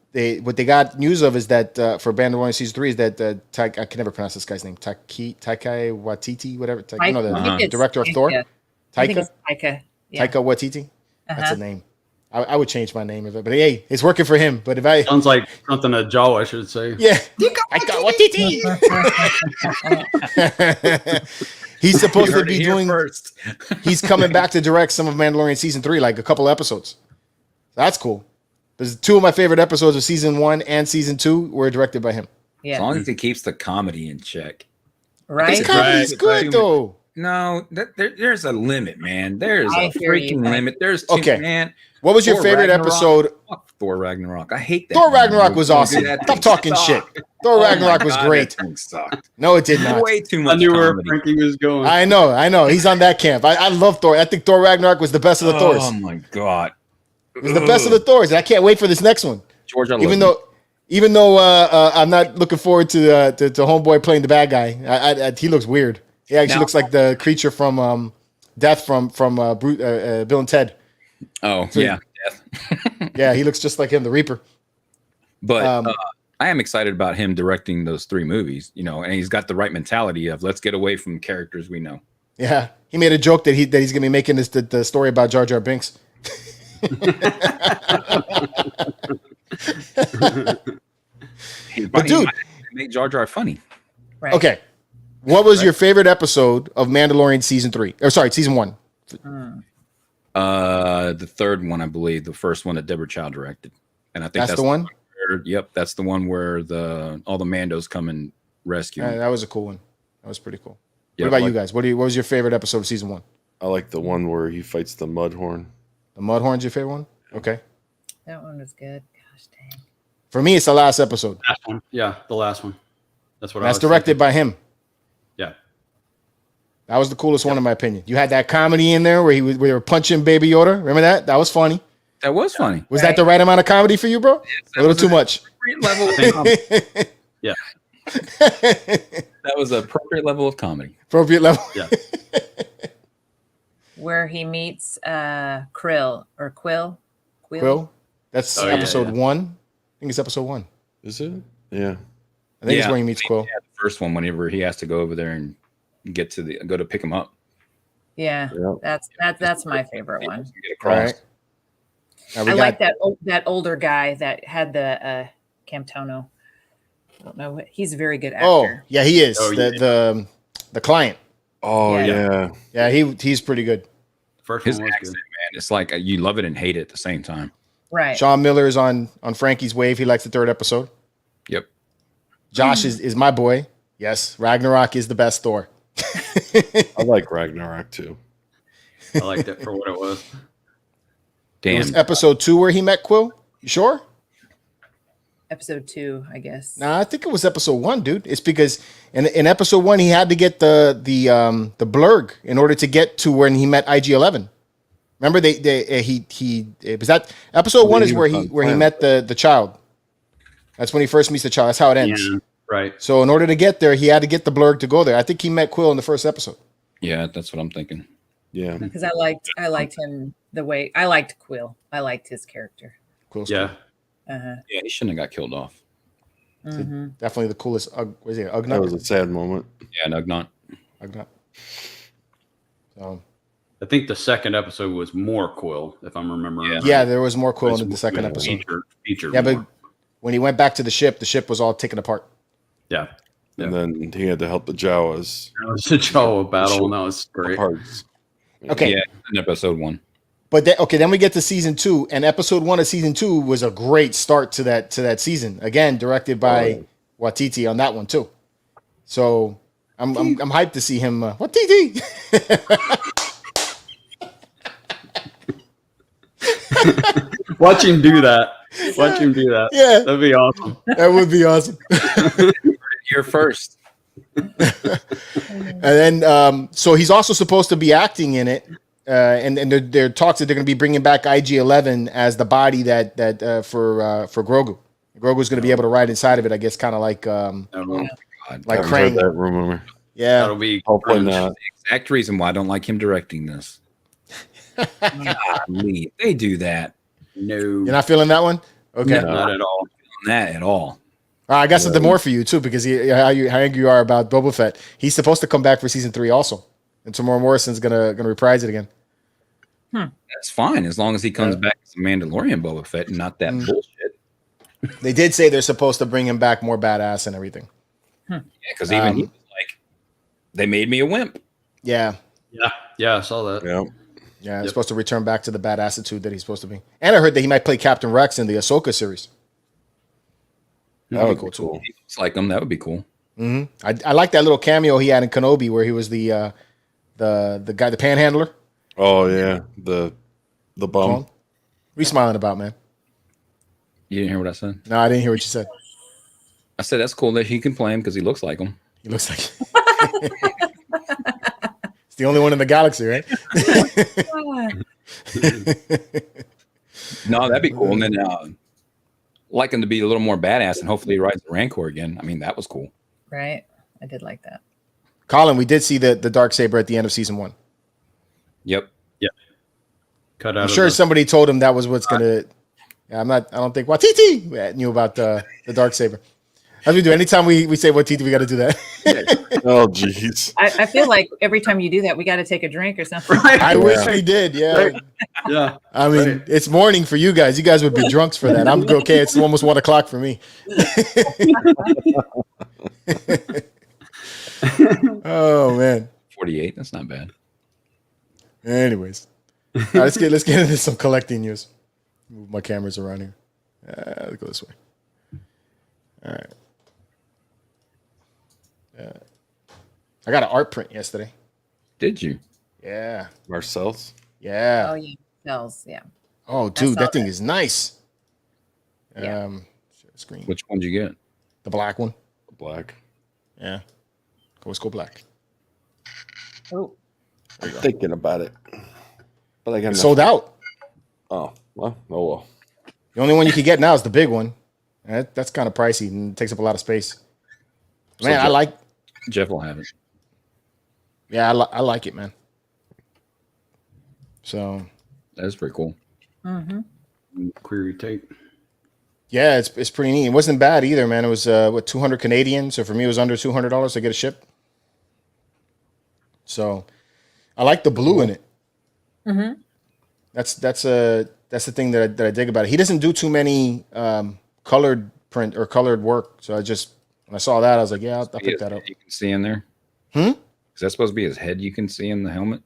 what they got news of is that for Mandalorian season 3 is that I can never pronounce this guy's name. Taika Waititi, whatever. You know, the director of Thor. I think Taika it's Taika. Yeah. Taika Waititi. That's Uh-huh. a name. I would change my name of it, but hey, it's working for him. But if I Sounds like something a Jawa should say. yeah, Taika Waititi. He's supposed to be doing. first. He's coming back to direct some of Mandalorian season 3, like a couple episodes. That's cool. There's 2 of my favorite episodes of season 1 and season 2 were directed by him. As Yeah. long as he keeps the comedy in check. Right. His comedy's Right. good though. No, there's a limit, man. There's I a hear you, freaking man. limit. There's two, Okay. man. What was your Thor favorite Ragnarok. episode? Fuck Thor Ragnarok. I hate that. Thor man. Ragnarok was Don't do awesome. that Stop thing. talking Sucked. shit. Thor Oh my Ragnarok was God, great. That thing sucked. No, it did not. Way too I much knew where comedy. Frankie was going. I know. He's on that camp. I love Thor. I think Thor Ragnarok was the best of the Thors. Oh my God. It was the best of the Thors, and I can't wait for this next one. George, I love Even you. though I'm not looking forward to Homeboy playing the bad guy. He looks weird. He actually Now- looks like the creature from Death from Bill and Ted. Oh So- yeah. Yeah, he looks just like him, the Reaper. But Um, I am excited about him directing those 3 movies, and he's got the right mentality of let's get away from characters we know. Yeah, he made a joke that he's gonna be making the story about Jar Jar Binks. But dude, make Jar Jar funny. Right. okay, what was your favorite episode of Mandalorian season 3? Or sorry, season 1. The third one, I believe, the first one that Deborah Chow directed, and I think That's the one? Yep, that's the one where all the Mandos come and rescue. him. That was a cool one. That was pretty cool. Yep, What about like- you guys? What was your favorite episode of season 1? I like the one where he fights the Mudhorn. The Mudhorn's your favorite one? Okay. That one was good. Gosh dang. For me, it's the last episode. Last one. Yeah, the last one. That's what I That's was directed by him. Yeah. That was the coolest one in my opinion. You had that comedy in there where we were punching Baby Yoda. Remember that? That was funny. That was funny. Was that the right amount of comedy for you, bro? A little too much. Level Yeah. That was an appropriate level of comedy. Appropriate level. Yeah. Where he meets Krill or Quill. Quill. That's Oh, yeah, episode yeah. 1. I think it's episode 1. Is it? Yeah. I think it's Yeah. where he meets Quill. Yeah, the first one, whenever he has to go over there and go to pick him up. Yeah. Yeah. That's my favorite one. Get All across. right. Now we I got- like that older guy that had the Camtono. I don't know. He's a very good Oh, actor. yeah, he is. Oh, yeah. The client. Oh Yeah. yeah. Yeah, he's pretty good. First His one was accent, good. man, it's like you love it and hate it at the same time. Right. Sean Miller is on Frankie's wave. He likes the 3rd episode. Yep. Josh is my boy. Yes, Ragnarok is the best Thor. I like Ragnarok too. I liked it for what it was. It Damn. was episode 2 where he met Quill. You sure? Episode 2, I guess. Nah, I think it was episode 1, dude. It's because in episode 1 he had to get the blurg in order to get to when he met IG-11. Remember it was that episode 1 is where he met the child. That's when he first meets the child. That's how it ends. Yeah, right. So in order to get there, he had to get the blurg to go there. I think he met Quill in the first episode. Yeah, that's what I'm thinking. Yeah. Because I liked him the way I liked Quill. I liked his character. Quill's Yeah. cool. Uh-huh. Yeah, he shouldn't have got killed off. Mm-hmm. Definitely the coolest. Was it That Ugnaught? was a sad moment. Yeah, Nugnaught. Ugnaught. So I think the second episode was more Quill, if I'm remembering. right. yeah, there was more Quill It's in the second more episode. Featured Yeah, more. but when he went back to the ship was all taken apart. Yeah. and then he had to help the Jawas. That was a Jawa battle, and that was great. Parts. Okay. Yeah, in episode 1. But then we get to season 2, and episode 1 of season 2 was a great start to that season. Again, directed by Watiti on that one too. So I'm hyped to see him. Watiti. Watch him do that. Watch him do that. Yeah, That'd be awesome. that would be awesome. You're first. And then, so he's also supposed to be acting in it, and there are talks that they're going to be bringing back IG-11 as the body that for Grogu. Grogu's going to be able to ride inside of it, I guess, kind of like God. like Haven't heard Krang. that rumor. Yeah, That'll be Hopefully not. Exact reason why I don't like him directing this. Golly, they do that. no, you're not feeling that one. Okay, not at all. Not at all. I got something more for you too, because how angry you are about Boba Fett. He's supposed to come back for season 3 also, and Tamora Morrison's gonna reprise it again. That's fine as long as he comes back as a Mandalorian Boba Fett and not that bullshit. They did say they're supposed to bring him back more badass and everything. Yeah, because even he was like, they made me a wimp. Yeah, Yeah, I saw that. Yeah. yeah, he's supposed to return back to the bad attitude that he's supposed to be. And I heard that he might play Captain Rex in the Ahsoka series. That would cool, be too. cool. He looks like him. That would be cool. I like that little cameo he had in Kenobi where he was the guy, the panhandler. Oh yeah, the bum. What are you smiling about, man? You didn't hear what I said? No, I didn't hear what you said. I said that's cool that he can play him because he looks like him. He looks like it's the only one in the galaxy, right? No, that'd be cool. And then like him to be a little more badass and hopefully he rides the Rancor again. I mean, that was cool. Right. I did like that. Colin, we did see the Darksaber at the end of season 1. Yep. Cut out. I'm sure somebody told him that was what's gonna. Yeah, I don't think Watiti knew about the Darksaber. As we do anytime we say Watiti, we got to do that. Oh jeez. I feel like every time you do that, we got to take a drink or something. I wish we did. Yeah. Yeah. I mean, it's morning for you guys. You guys would be drunks for that. I'm okay. It's almost 1 o'clock for me. Oh man. 48. That's not bad. Anyways, all right, let's get into some collecting news. Move my cameras around here. Let's go this way. All right. I got an art print yesterday. Did you? Yeah. Marcel's. Yeah. Oh, yeah. Smells. Yeah. Oh, dude, saw that thing that. is nice. Yeah. Which Screen. one did you get? The black one. Black. Yeah. Let's go black. Oh, Thinking about it, but I got It's sold out. Oh well. The only one you can get now is the big one. That's kind of pricey and it takes up a lot of space. Man, I like. Jeff will have it. Yeah, I like it, man. So. That is pretty cool. Query tape. Yeah, it's pretty neat. It wasn't bad either, man. It was 200 Canadian. So for me, it was under $200 to get a ship. So I like the blue in it. Mm-hmm. That's the thing that I dig about it. He doesn't do too many colored print or colored work. So when I saw that, I was like, yeah, I'll pick that up. You can see in there. Is that supposed to be his head? You can see in the helmet.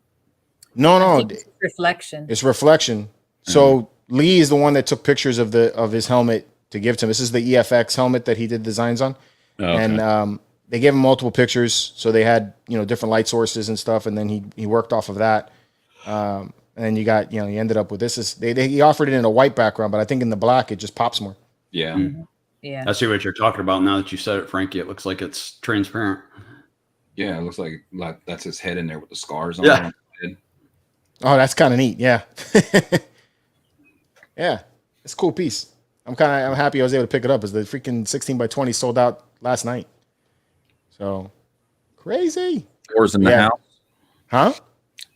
No, it's reflection. it's reflection. So Lee is the one that took pictures of his helmet to give to him. This is the EFX helmet that he did designs on, and they gave him multiple pictures. So they had different light sources and stuff, and then he worked off of that. And then you got he ended up with this. He offered it in a white background, but I think in the black it just pops more. Yeah. Mm-hmm. Yeah. I see what you're talking about now that you said it, Frankie. It looks like it's transparent. Yeah, it looks like that's his head in there with the scars on Yeah. it. Oh, that's kind of neat. Yeah. Yeah. It's a cool piece. I'm happy I was able to pick it up as the freaking 16x20 sold out last night. So crazy. Thor's in the house. Huh?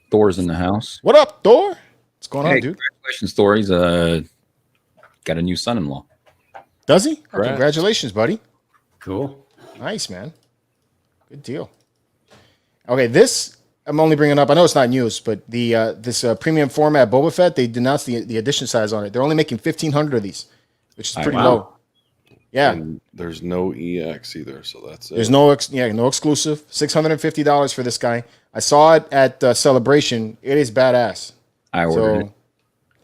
Thor's in the house. What up, Thor? What's going on, dude? Congratulations, Thor. He's got a new son-in-law. Does he? Oh, Congrats. congratulations, buddy. Cool. Nice, man. Good deal. Okay, this I'm only bringing up. I know it's not news, but this premium format Boba Fett, they denounced the edition size on it. They're only making 1,500 of these, which is pretty low. Yeah. And there's no EX either, so that's There's it. no exclusive. $650 for this guy. I saw it at Celebration. It is badass. I ordered it.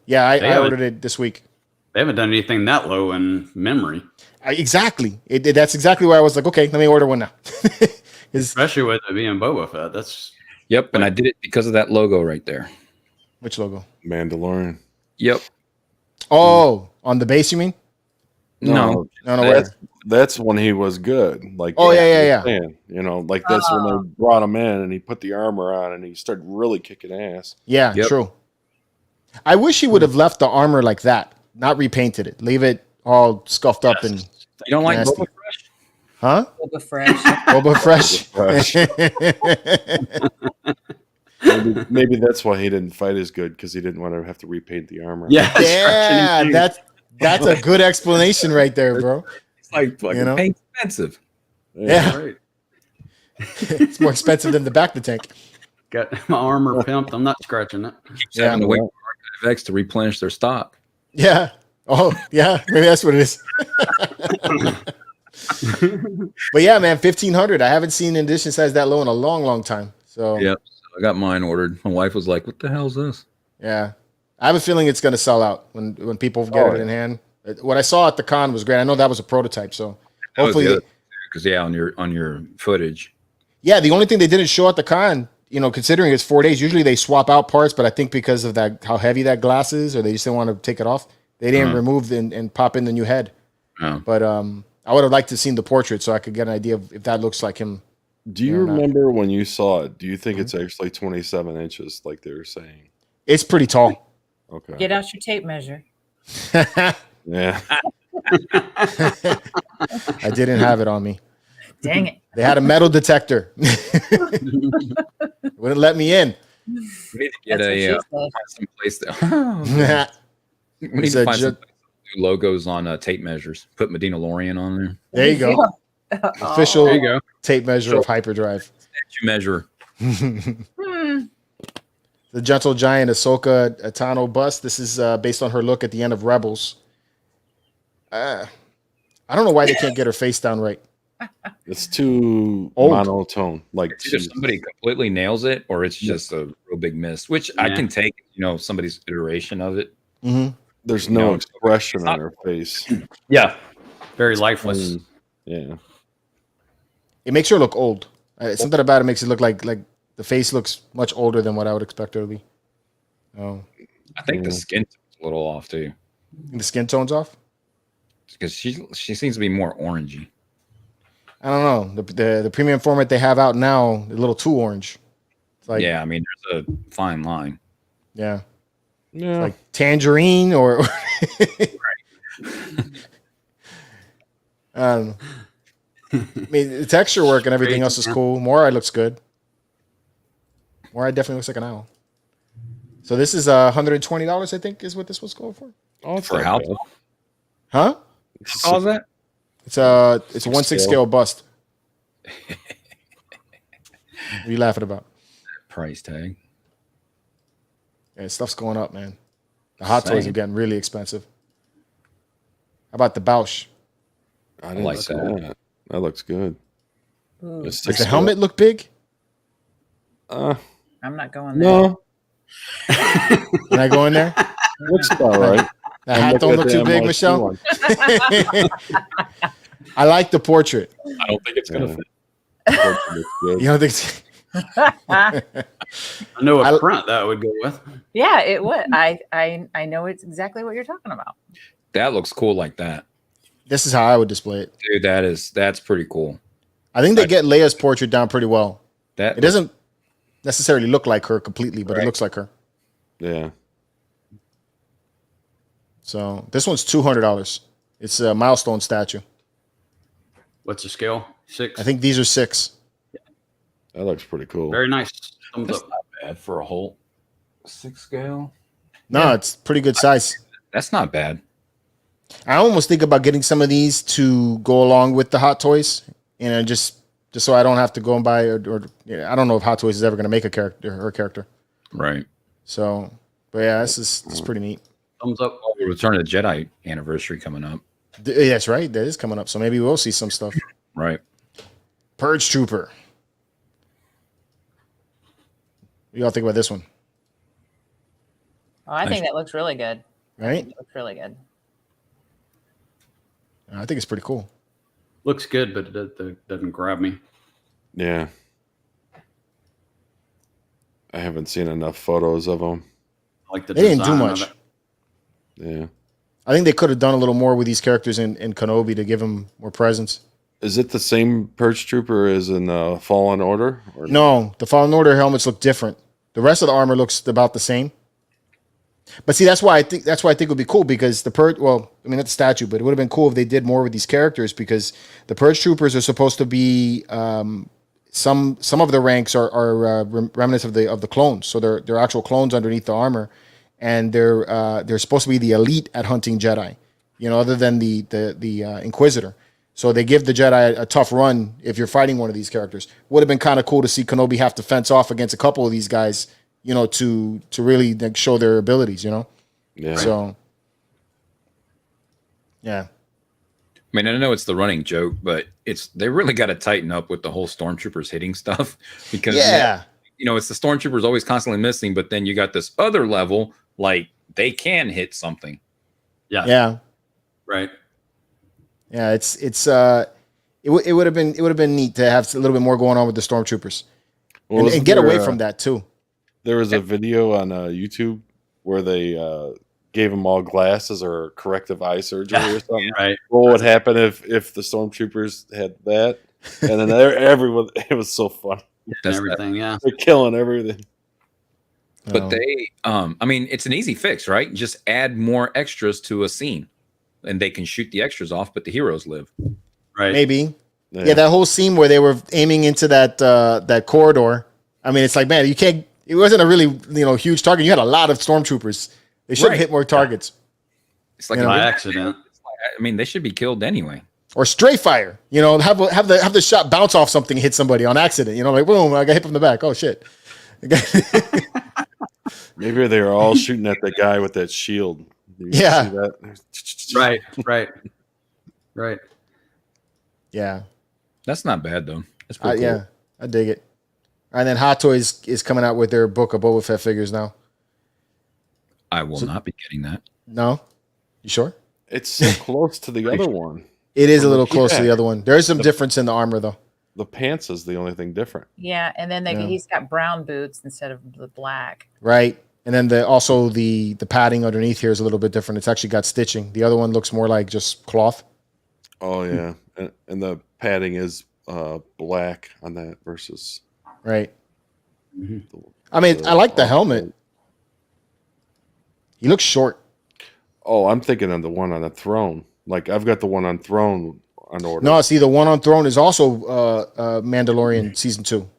Yeah, I haven't- ordered it this week. They haven't done anything that low in memory, Exactly. That's exactly where I was like, okay, let me order one now. especially with it being Boba Fett. That's Yep, and I did it because of that logo right there. Which logo? Mandalorian. Yep. Oh, on the base, you mean? No. That's when he was good. Like, Oh, yeah. man, you know, like that's when they brought him in and he put the armor on and he started really kicking ass. Yeah, Yep. true. I wish he would have left the armor like that, not repainted it. Leave it all scuffed up and You don't like Nasty. Boba Fresh? huh? Boba Fresh. Boba Fresh. Maybe that's why he didn't fight as good because he didn't want to have to repaint the armor. yeah, Yeah, that's a good explanation right there, bro. It's like fucking You know? paint expensive. Yeah. right. It's more expensive than the back of the tank. Got my armor pimped. I'm not scratching it. Just having to wait for Archive X to replenish their stock. Yeah. Oh, yeah. Maybe that's what it is. But yeah, man, 1,500. I haven't seen an edition size that low in a long, long time. So Yep. So I got mine ordered. My wife was like, "What the hell's this?" yeah, I have a feeling it's going to sell out when people get it in hand. What I saw at the con was great. I know that was a prototype, so hopefully, because on your footage. yeah. The only thing they didn't show at the con, you know, considering it's 4 days, usually they swap out parts, but I think because of that, how heavy that glass is, or they just didn't want to take it off, they didn't remove and pop in the new head. Oh. But I would have liked to seen the portrait so I could get an idea of if that looks like him. Do you remember when you saw it? Do you think it's actually 27 inches like they were saying? It's pretty tall. Okay. Get out your tape measure. Yeah. I didn't have it on me. Dang it. They had a metal detector. Wouldn't let me in. We need to get That's what some place to. We need It's to a find ju- some place to do logos on tape measures. Put Medina Lorian on there. There you go. Official There you go. tape measure of Hyperdrive. Statue measure. The Gentle Giant Ahsoka Tano bust. This is based on her look at the end of Rebels. I don't know why they can't get her face down right. It's too Old. monotone. Like It's either somebody completely nails it, or it's just a real big miss. Which I Yeah. can take. Somebody's iteration of it. Mm-hmm. there's no No, expression it's on not- her face. Yeah. Very lifeless. Yeah. It makes her look old. Something about it makes it look like the face looks much older than what I would expect her to be. Oh, I think the skin's a little off too, the skin tone's off. because she seems to be more orangey. I don't know. The premium format they have out now, a little too orange. It's like Yeah, I mean, there's a fine line. yeah, Yeah. like tangerine or. I mean, the texture work and everything else is cool. Morai looks good. Morai definitely looks like an owl. So this is $120, I think, is what this was going for. Oh, it's For not how bad. tall? Huh? It's How's that? It's a 1/6 scale. scale bust. What are you laughing about? Price tag. Yeah, stuff's going up, man. The hot toys Same. are getting really expensive. How about the Bausch? I didn't like see that. that. That looks good. Ooh, It's Does the 6 helmet look big? I'm not going there. No, Can I go in there? looks all right. The hat don't look too big, Michelle. I like the portrait. I don't think it's gonna fit. You don't think? It's... I know I- a print that would go with. Yeah, it would. I know it's exactly what you're talking about. That looks cool like that, This is how I would display it. dude. That's pretty cool. I think they get Leia's portrait down pretty well. That It doesn't necessarily look like her completely, but it looks like her. Yeah. So this one's $200. It's a milestone statue. What's the scale? 6. I think these are 6. That looks pretty cool. Very nice. Thumbs That's up. not bad for a whole 6 scale. No, it's pretty good size. That's not bad. I almost think about getting some of these to go along with the Hot Toys, just so I don't have to go and buy or I don't know if Hot Toys is ever going to make her character. Right. So, but yeah, this is pretty neat. Thumbs up. Return of the Jedi anniversary coming up. That's right. That is coming up. So maybe we'll see some stuff. Right. Purge Trooper. What do y'all think about this one? Oh, I think that looks really good. Right? It looks really good. I think it's pretty cool. Looks good, but it doesn't grab me. Yeah. I haven't seen enough photos of them. I like the They didn't do design of much. it. Yeah. I think they could have done a little more with these characters in Kenobi to give them more presence. Is it the same Purge Trooper as in Fallen Order? Or No, the Fallen Order helmets look different. The rest of the armor looks about the same. But see, that's why I think it would be cool, because the Purge. Well, I mean, not the statue, but it would have been cool if they did more with these characters, because the Purge Troopers are supposed to be some of the ranks are remnants of the clones, so they're actual clones underneath the armor, and they're supposed to be the elite at hunting Jedi, other than the Inquisitor. So they give the Jedi a tough run if you're fighting one of these characters. Would have been kind of cool to see Kenobi have to fence off against a couple of these guys, to really show their abilities, Yeah. So, yeah. I mean, I know it's the running joke, but they really got to tighten up with the whole stormtroopers hitting stuff, because it's the stormtroopers always constantly missing, but then you got this other level, like they can hit something. Yeah. Right. Yeah, it would have been neat to have a little bit more going on with the stormtroopers, and get away from that too. There was a video on YouTube where they gave them all glasses or corrective eye surgery or something. Right. What would happen if the stormtroopers had that? And then everyone, it was so fun. That's Everything, yeah. They're killing everything. But they, I mean, it's an easy fix, right? Just add more extras to a scene, and they can shoot the extras off, but the heroes live. Right. Maybe. Yeah, that whole scene where they were aiming into that corridor. I mean, it's like, man, you can't. It wasn't a really huge target. You had a lot of stormtroopers. They should have hit more targets. It's like by accident. I mean, they should be killed anyway. Or stray fire. Have the shot bounce off something and hit somebody on accident. Like boom, I got hit from the back. Oh shit. Maybe they were all shooting at the guy with that shield. Yeah. See that? Right. Yeah. That's not bad though. That's pretty cool. Yeah, I dig it. And then Hot Toys is coming out with their book of Boba Fett figures now. I will not be getting that. No? You sure? It's so close to the other one. It is a little close to the other one. There is some difference in the armor, though. The pants is the only thing different. Yeah, and then he's got brown boots instead of the black. Right. And then also the padding underneath here is a little bit different. It's actually got stitching. The other one looks more like just cloth. Oh, yeah. And the padding is black on that versus... Right. I mean, I like the helmet. He looks short. Oh, I'm thinking of the one on the throne. Like, I've got the one on throne on order. No, see, the one on throne is also Mandalorian season 2.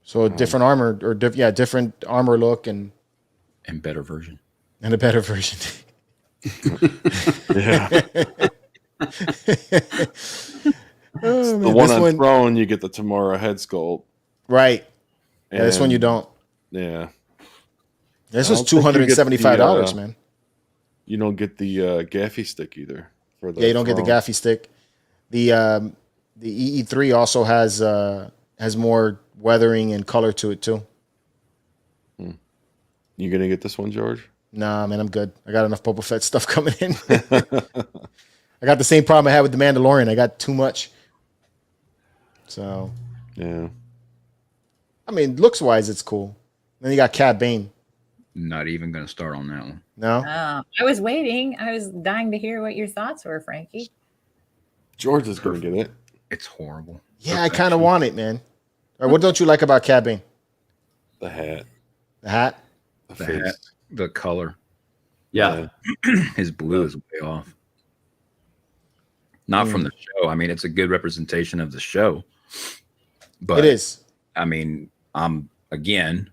So different armor, or different armor look and better version. And a better version. Yeah. Oh, the one on throne, you get the Tamora head sculpt. Right. Yeah, this one you don't. Yeah. This was $275, man. You don't get the gaffy stick either. You don't get the gaffy stick. The EE3 also has more weathering and color to it too. You gonna get this one, George? Nah, man, I'm good. I got enough Boba Fett stuff coming in. I got the same problem I had with the Mandalorian. I got too much. So, yeah. I mean, looks wise, it's cool. Then you got Cad Bane. Not even going to start on that one. No? I was waiting. I was dying to hear what your thoughts were, Frankie. George is going to get it. It's horrible. Yeah, I kind of want it, man. Or what don't you like about Cad Bane? The hat. The hat? The face. Hat, the color. Yeah. His blue is way off. Not from the show. I mean, it's a good representation of the show. But it is. I mean, again,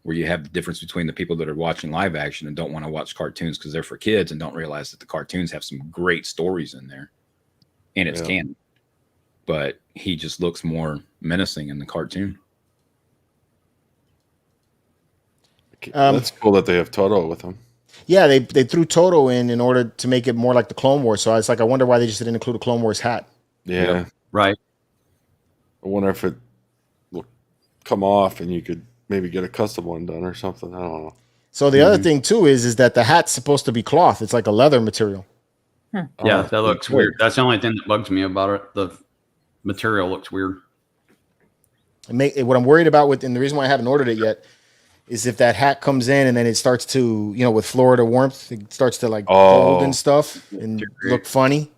where you have the difference between the people that are watching live action and don't want to watch cartoons because they're for kids and don't realize that the cartoons have some great stories in there. And it's canon. But he just looks more menacing in the cartoon. That's cool that they have Toto with him. Yeah, they threw Toto in order to make it more like the Clone Wars. So I was like, I wonder why they just didn't include a Clone Wars hat. Yeah. Right. I wonder if it will come off and you could maybe get a custom one done or something. I don't know. So the other thing too is that the hat's supposed to be cloth. It's like a leather material. Yeah, that looks weird. That's the only thing that bugs me about it. The material looks weird. What I'm worried about and the reason why I haven't ordered it yet is if that hat comes in and then it starts to, with Florida warmth, it starts to like fold and stuff and look funny.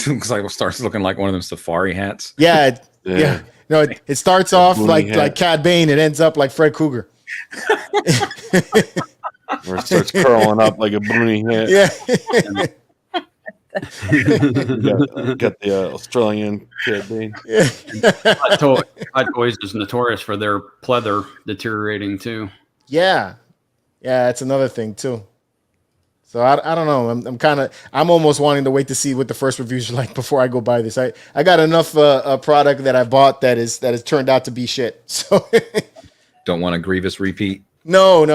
Looks like it starts looking like one of them safari hats. Yeah. Yeah. No, it starts off like Cad Bane. It ends up like Fred Cougar. Or it starts curling up like a boonie hat. Yeah. Got the Australian Cad Bane. Yeah. Hot Toys is notorious for their pleather deteriorating too. Yeah. Yeah, that's another thing too. So I don't know. I'm almost wanting to wait to see what the first reviews are like before I go buy this. I got enough product that I bought that has turned out to be shit. So don't want a Grievous repeat. No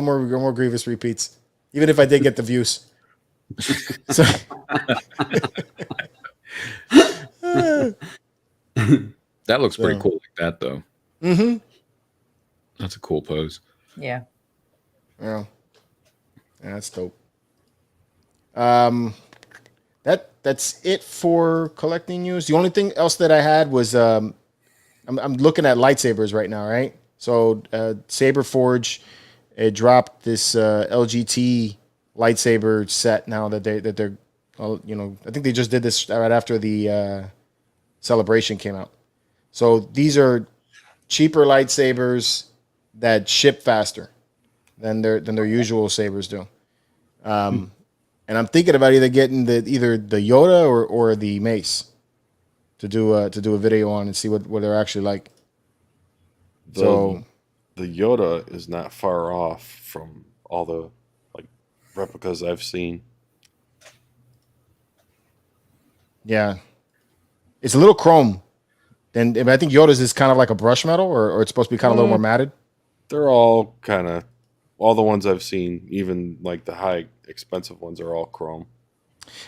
more Grievous repeats. Even if I did get the views. So that looks pretty cool like that though. Mm-hmm. That's a cool pose. Yeah. Yeah. That's dope. That's it for collecting news. The only thing else that I had was I'm looking at lightsabers right now, right? So Saber Forge, it dropped this LGT lightsaber set now that they're I think they just did this right after the celebration came out. So these are cheaper lightsabers that ship faster than their usual sabers do. And I'm thinking about either getting either the Yoda or the Mace to do a video on and see what they're actually like. The Yoda is not far off from all the replicas I've seen. Yeah, it's a little chrome. And I think Yoda's is kind of like a brush metal, or it's supposed to be kind of a little more matted. They're all all the ones I've seen, even like the high expensive ones, are all chrome.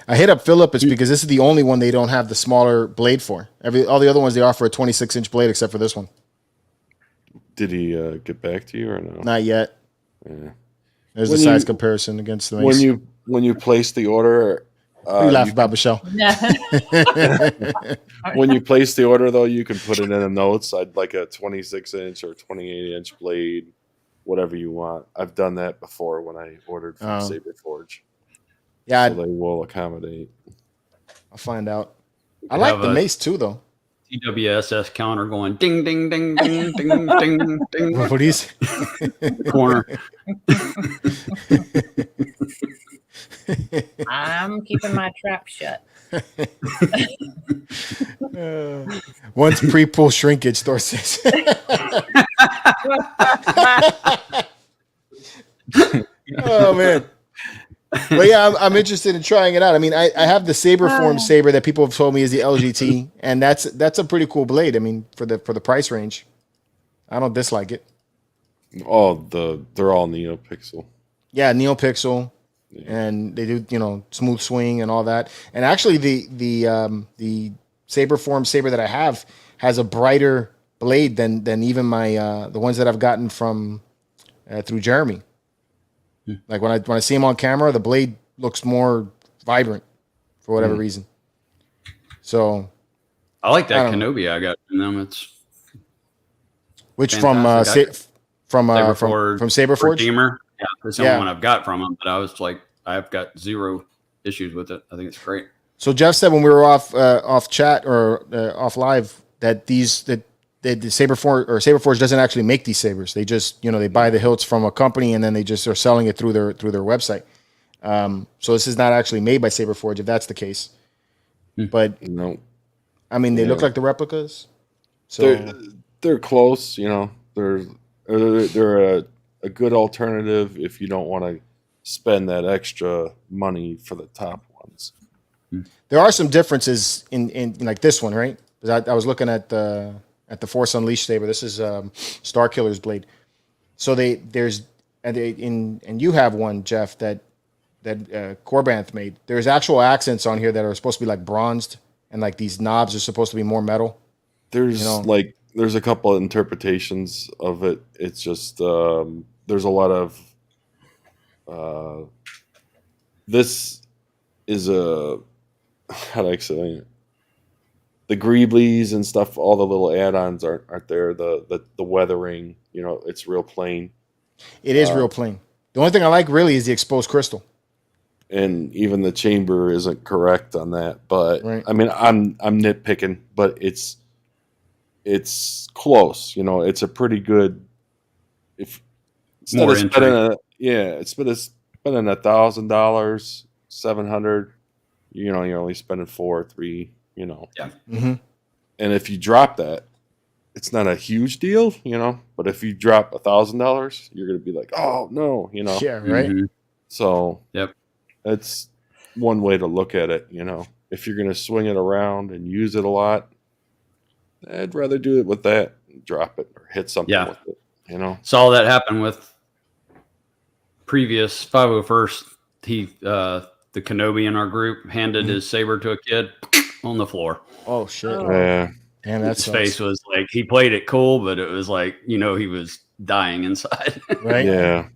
I hit up Philip. It's because this is the only one they don't have the smaller blade for. All the other ones they offer a 26-inch blade, except for this one. Did he get back to you or no? Not yet. Yeah. There's a size comparison against the Mace. When you place the order, what you laugh about, Michelle? When you place the order, though, you can put it in the notes. I'd like a 26-inch or 28-inch blade, whatever you want. I've done that before when I ordered from Saber Forge. Yeah, so they will accommodate. I'll find out. I like the Mace too, though. TWSS counter going ding ding ding ding ding ding ding. What is corner? I'm keeping my trap shut. Once pre-pull shrinkage, Thor says. Oh man. But yeah, I'm interested in trying it out. I mean, I have the Saber Form saber that people have told me is the LGT, and that's a pretty cool blade. I mean, for the price range, I don't dislike it. Oh, they're all NeoPixel. Yeah, NeoPixel, and they do smooth swing and all that. And actually, the Saber Form saber that I have has a brighter blade than even my the ones that I've gotten from through Jeremy. Like when I see him on camera, the blade looks more vibrant for whatever reason. So I like that Kenobi I got from them. It's from Saber Forge. Redeemer. Yeah, that's the only one I've got from them. But I was like, I've got zero issues with it. I think it's great. So Jeff said when we were off chat or off live that the Saber Forge doesn't actually make these sabers. They just they buy the hilts from a company and then they just are selling it through their website. So this is not actually made by Saber Forge if that's the case. But no, I mean they look like the replicas. So they're close. They're a good alternative if you don't want to spend that extra money for the top ones. There are some differences in like this one, right? Because I was looking at the Force Unleashed saber. This is Star Killer's blade. So and you have one, Jeff, that Corbanth made. There's actual accents on here that are supposed to be like bronzed, and like these knobs are supposed to be more metal. There's like there's a couple of interpretations of it. It's just there's a lot of this is a how do I explain it? The greeblies and stuff, all the little add-ons aren't there. The weathering, it's real plain. It is real plain. The only thing I like really is the exposed crystal. And even the chamber isn't correct on that. But right. I mean, I'm nitpicking, but it's close. It's a pretty good. If instead More of spending instead of spending $1,000, $700, you're only spending $4 or $3. Yeah. Mm-hmm. And if you drop that, it's not a huge deal, But if you drop $1,000, you're gonna be like, oh no, Yeah, right. Mhm. So Yep. that's one way to look at it. If you're gonna swing it around and use it a lot, I'd rather do it with that, and drop it or hit something Yeah. with it. Saw that happen with previous 501st. He the Kenobi in our group handed his saber to a kid on the floor. Oh shit! Yeah. Damn, that His sucks. face was like, he played it cool, but it was like, he was dying inside. Right? Yeah.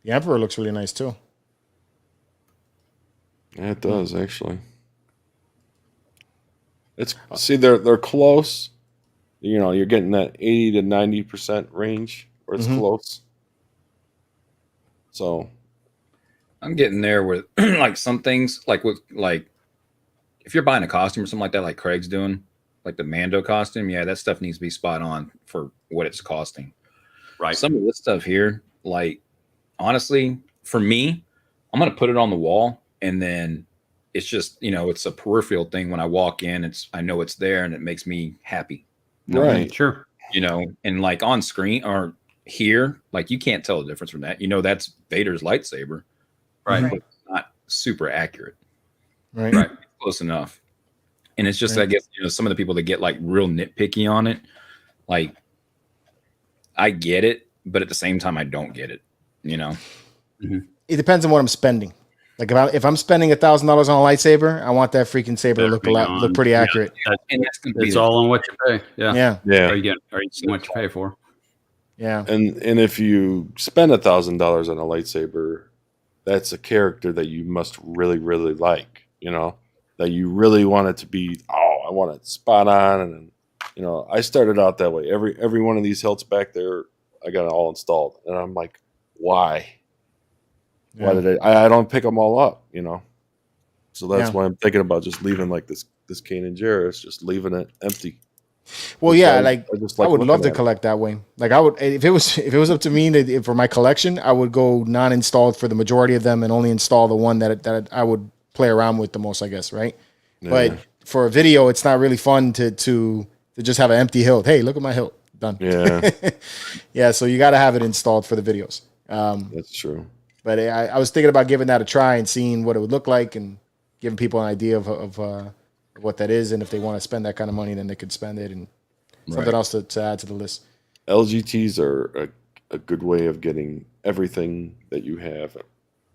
The Emperor looks really nice too. Yeah, it does actually. They're close. You're getting that 80 to 90% range where it's close. So I'm getting there with like some things, like if you're buying a costume or something like that, like Craig's doing, like the Mando costume, yeah, that stuff needs to be spot on for what it's costing. Right. Some of this stuff here, like honestly, for me, I'm gonna put it on the wall, and then it's just it's a peripheral thing. When I walk in, I know it's there, and it makes me happy. right. Sure. And like on screen or here, like you can't tell the difference from that. That's Vader's lightsaber, Right. but it's not super accurate. Right. Right. Close enough. And it's just, Right. I guess, some of the people that get like real nitpicky on it, like I get it, but at the same time, I don't get it. It depends on what I'm spending. Like if I'm spending $1,000 on a lightsaber, I want that freaking saber to look look pretty accurate. And that's gonna be It's all on what you pay. Yeah. Yeah. Yeah. Are you seeing what you pay for? Yeah. And if you spend $1,000 on a lightsaber, that's a character that you must really, really like, that you really want it to be, I want it spot on. And, I started out that way. Every one of these hilts back there, I got it all installed. And I'm like, why? Yeah. Why did I don't pick them all up, So that's Yeah. why I'm thinking about just leaving like this Kanan Jarrus, just leaving it empty. Well, yeah, I would love to collect that way. Like I would, if it was up to me for my collection, I would go non-installed for the majority of them and only install the one that I would play around with the most, I guess, right? Yeah. But for a video, it's not really fun to just have an empty hilt. Hey, look at my hilt, done. Yeah, Yeah, so you got to have it installed for the videos. that's true. But I was thinking about giving that a try and seeing what it would look like and giving people an idea of what that is, and if they want to spend that kind of money, then they could spend it, and something else to add to the list. LGTs are a good way of getting everything that you have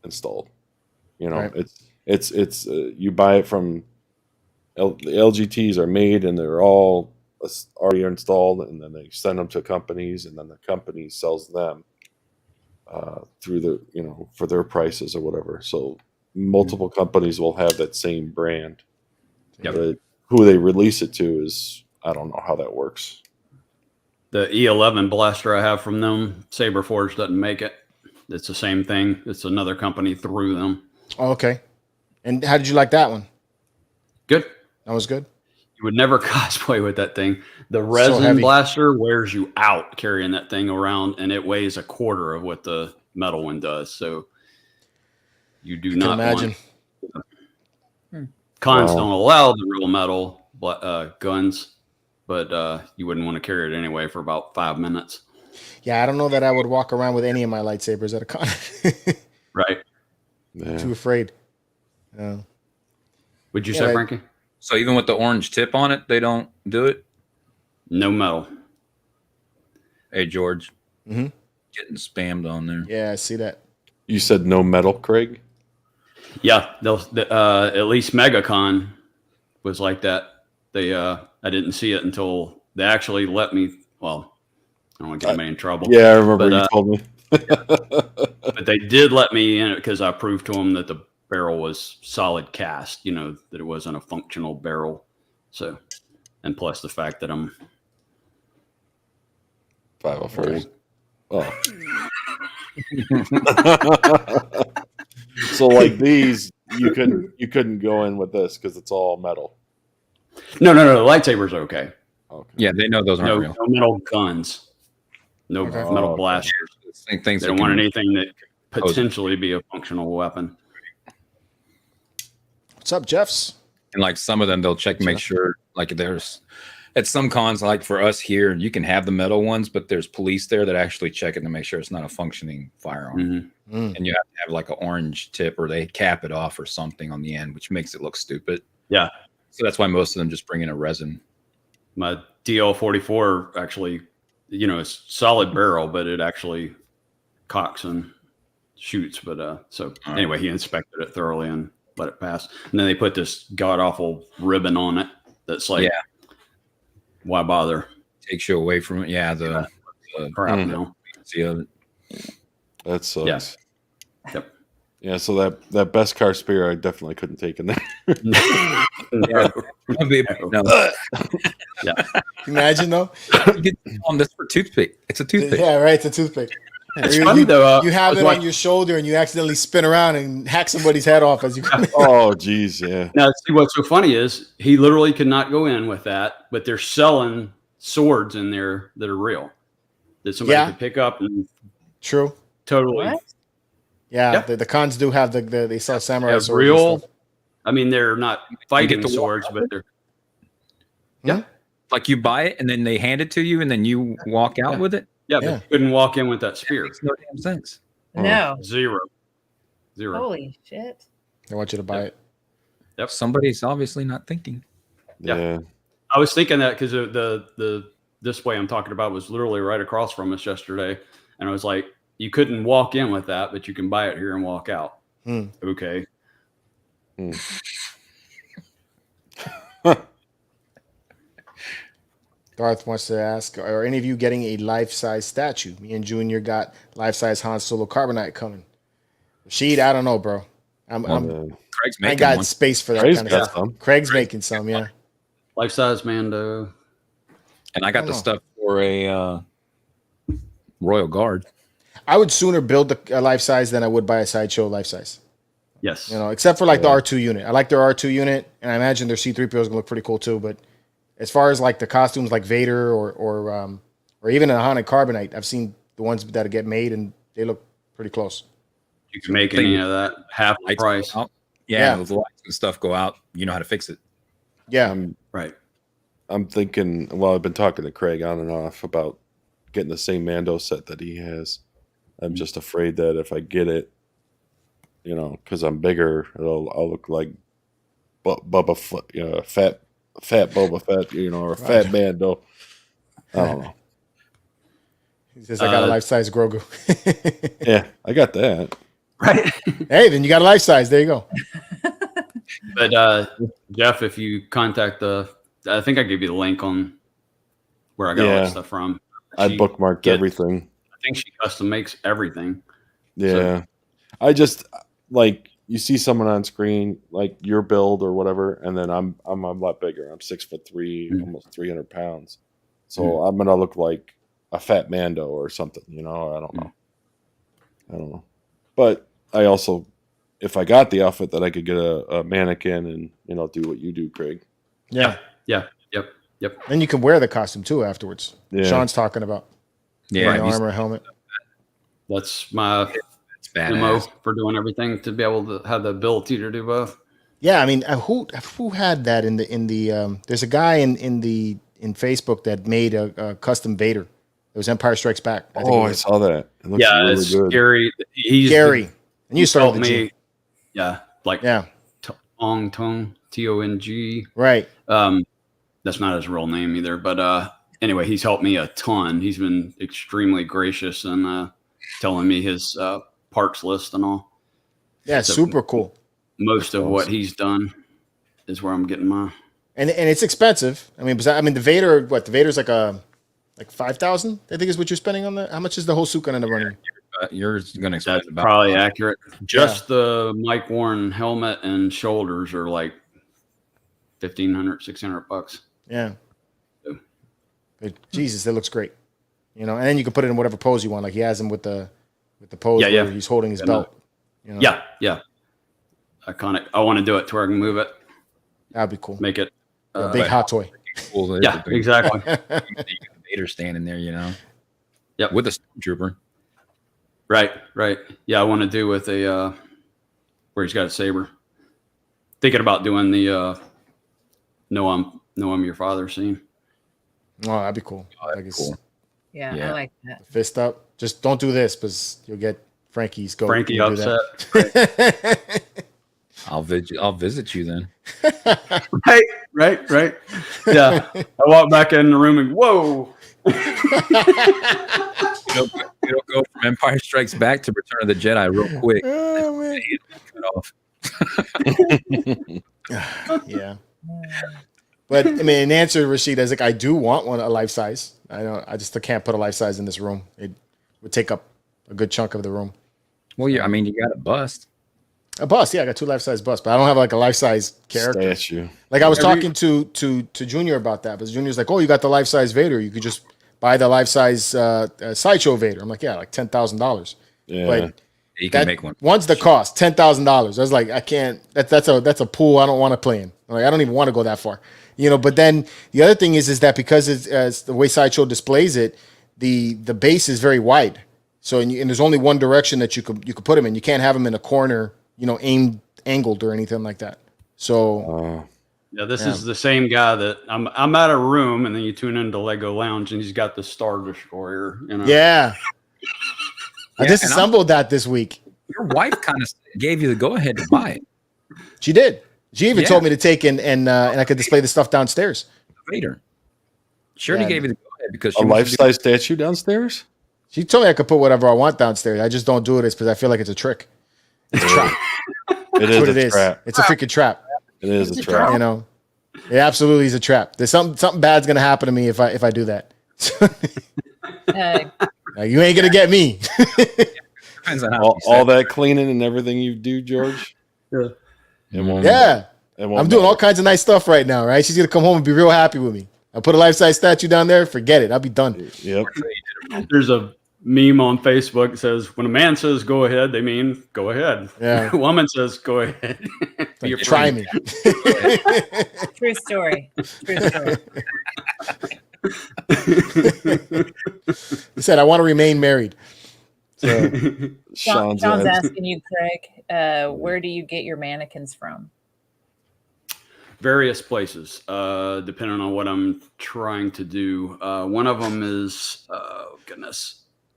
installed. Right. It's you buy it from the LGTs are made and they're all already installed, and then they send them to companies, and then the company sells them through the for their prices or whatever. So multiple companies will have that same brand. Yep. But who they release it to is, I don't know how that works. The E11 blaster I have from them, Saberforge doesn't make it. It's the same thing. It's another company through them. Oh, okay. And how did you like that one? Good. That was good. You would never cosplay with that thing. The resin heavy. blaster wears you out carrying that thing around, and it weighs a quarter of what the metal one does. So you do I can not imagine. Cons Wow. don't allow the real metal guns, but you wouldn't want to carry it anyway for about 5 minutes. Yeah, I don't know that I would walk around with any of my lightsabers at a con. Right. Yeah. Too afraid. Would you Yeah, say, like- Frankie? So even with the orange tip on it, they don't do it. No metal. Hey George, Mhm. getting spammed on there. Yeah, I see that. You said no metal, Craig? Yeah, at least MegaCon was like that. I didn't see it until they actually let me. Well, I don't want to get anybody in trouble. Yeah, I remember you told me. But they did let me in it because I proved to them that the barrel was solid cast. That it wasn't a functional barrel. So, and plus the fact that I'm 504. Oh. So like these, you couldn't go in with this because it's all metal. No. Lightsabers are okay. Okay. Yeah, they know those aren't real. No metal guns. No metal blasters. Same things. They don't want anything that could potentially be a functional weapon. What's up, Jeffs? And like some of them, they'll check, make sure. Like there's at some cons, like for us here, you can have the metal ones, but there's police there that actually check it to make sure it's not a functioning firearm. And you have to have like an orange tip, or they cap it off or something on the end, which makes it look stupid. Yeah. So that's why most of them just bring in a resin. My DL44 actually, it's solid barrel, but it actually cocks and shoots. But so anyway, he inspected it thoroughly and let it pass. And then they put this god awful ribbon on it. That's like, why bother? Takes you away from it. Yeah, the crap now. That sucks. Yeah. Yep. Yeah, so that best car spear I definitely couldn't take in there. Yeah. Imagine though. This for toothpick. It's a toothpick. Yeah, right. It's a toothpick. It's funny though. You have it on your shoulder and you accidentally spin around and hack somebody's head off as you come in. Oh, geez, yeah. Now, see what's so funny is he literally could not go in with that, but they're selling swords in there that are real that somebody could pick up and true. Totally. What? Yeah, the cons do have they sell samurai swords. Real. I mean, they're not fighting swords, but they're. Yeah. Like you buy it and then they hand it to you and then you walk out with it. Yeah, but you couldn't walk in with that spear. Makes no damn sense. No. Zero. Holy shit. They want you to buy it. Yep. Somebody's obviously not thinking. Yeah. I was thinking that because the display I'm talking about was literally right across from us yesterday, and I was like, you couldn't walk in with that, but you can buy it here and walk out. Okay. Darth wants to ask, are any of you getting a life-size statue? Me and Junior got life-size Han Solo Carbonite coming. Rashid, I don't know, bro. Craig's I making got one. space for that Craig's kind of got stuff. some. Craig's making some, yeah. Life-size Mando. And I got the stuff for a Royal Guard. I would sooner build a life-size than I would buy a Sideshow life-size. Yes. Except for like the R2 unit. I like their R2 unit, and I imagine their C-3PO is going to look pretty cool too, but as far as like the costumes like Vader or even a Han and Carbonite, I've seen the ones that get made and they look pretty close. You can make any of that half the price. Yeah, the lights and stuff go out. You know how to fix it. Yeah. Right. I'm thinking, well, I've been talking to Craig on and off about getting the same Mando set that he has. I'm just afraid that if I get it, because I'm bigger, I'll look like Bubba Fett, fat Boba Fett, or a fat Mando. I don't know. He says, I got a life-size Grogu. Yeah, I got that. Right. Hey, then you got a life-size. There you go. But Jeff, if you contact I think I gave you the link on where I got all that stuff from. I bookmarked everything. I think she custom makes everything. Yeah. So, I just like you see someone on screen like your build or whatever, and then I'm a lot bigger. I'm 6'3", almost 300 pounds. So I'm gonna look like a fat Mando or something. I don't know. But I also, if I got the outfit, that I could get a mannequin and do what you do, Craig. Yeah. Yep. Then you can wear the costume too afterwards. Yeah. Sean's talking about. Yeah, armor, helmet. That's my badass. MO for doing everything, to be able to have the ability to do both. Yeah, I mean, who had that in the there's a guy in Facebook that made a custom Vader. It was Empire Strikes Back. I saw that. It looks really it's good. scary. He's Gary. And you started told the me, G. Tong Tong. Right. That's not his real name either. But anyway, he's helped me a ton. He's been extremely gracious and telling me his parts list and all. Yeah, So super cool. Most of what he's done is where I'm getting my. And it's expensive. I mean, the Vader, the Vader's like 5,000, I think is what you're spending on that. How much is the whole suit going to end up running? You're going to expect That's about probably accurate. Just the Mike Warren helmet and shoulders are like $1,500-$600. Yeah. But Jesus, that looks great. And then you can put it in whatever pose you want. Like he has him with the pose where he's holding his belt. Yeah. Iconic. I want to do it to where I can move it. That'd be cool. Make it a big hot toy. Cool. Yeah, exactly. Vader standing there, Yep. with a stormtrooper. Right. Yeah, I want to do with a where he's got a saber. Thinking about doing the "No, I'm your father" scene. Oh, that'd be cool. Oh, that'd be cool. Yeah, I like that. Fist up. Just don't do this because you'll get Frankie's goat. Frankie upset. I'll visit you then. Right. Yeah. I walk back in the room and whoa. It'll go from Empire Strikes Back to Return of the Jedi real quick. Oh, man. Cut off. Yeah. But I mean, in answer to Rashid, I was like, I do want a life size. I just can't put a life size in this room. It would take up a good chunk of the room. Well, yeah, I mean, you got a bust. A bust, yeah, I got 2 life size busts, but I don't have like a life size character. Statue. Like I was talking to Junior about that, but Junior's like, "Oh, you got the life size Vader. You could just buy the life size sideshow Vader." I'm like, "Yeah, like $10,000." Yeah. But You can make one. One's the cost, $10,000. I was like, I can't. That's a pool I don't want to play in. Like I don't even want to go that far, But then the other thing is that because it's the way Sideshow displays it, the base is very wide. So and there's only one direction that you could put him in. You can't have him in a corner, angled or anything like that. So this is the same guy that I'm at a room and then you tune into Lego Lounge and he's got the Star Destroyer. Yeah. I disassembled that this week. Your wife kind of gave you the go ahead to buy it. She did. She even told me to take and I could display the stuff downstairs. Vader. She already gave you the go ahead because a life size statue downstairs. She told me I could put whatever I want downstairs. I just don't do it because I feel like it's a trick. It's a trap. It is a trap. It's a freaking trap. It is a trap. It absolutely is a trap. There's something bad's gonna happen to me if I do that. Like, you ain't gonna get me. Depends on how all that cleaning and everything you do, George. Yeah. I'm doing all kinds of nice stuff right now. Right? She's gonna come home and be real happy with me. I put a life size statue down there. Forget it. I'll be done. Yep. There's a meme on Facebook that says when a man says go ahead, they mean go ahead. Yeah. A woman says go ahead. Like, try me. True story. He said, I want to remain married. So Sean's asking you, Craig, where do you get your mannequins from? Various places, depending on what I'm trying to do. One of them is,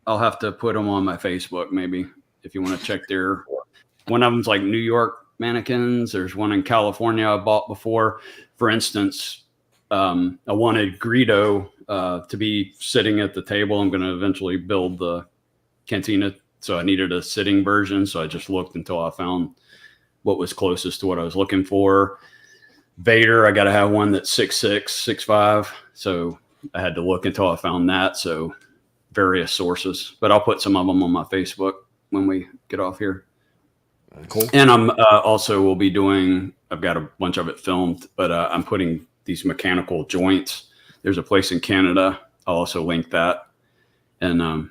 I'll have to put them on my Facebook, maybe, if you want to check there. One of them's like New York mannequins. There's one in California I bought before. For instance, I wanted Greedo to be sitting at the table. I'm going to eventually build the Cantina, so I needed a sitting version. So I just looked until I found what was closest to what I was looking for. Vader, I got to have one that's 6'6", 6'5". So I had to look until I found that. So various sources, but I'll put some of them on my Facebook when we get off here. Cool. And I'm also will be doing, I've got a bunch of it filmed, but I'm putting these mechanical joints. There's a place in Canada. I'll also link that. And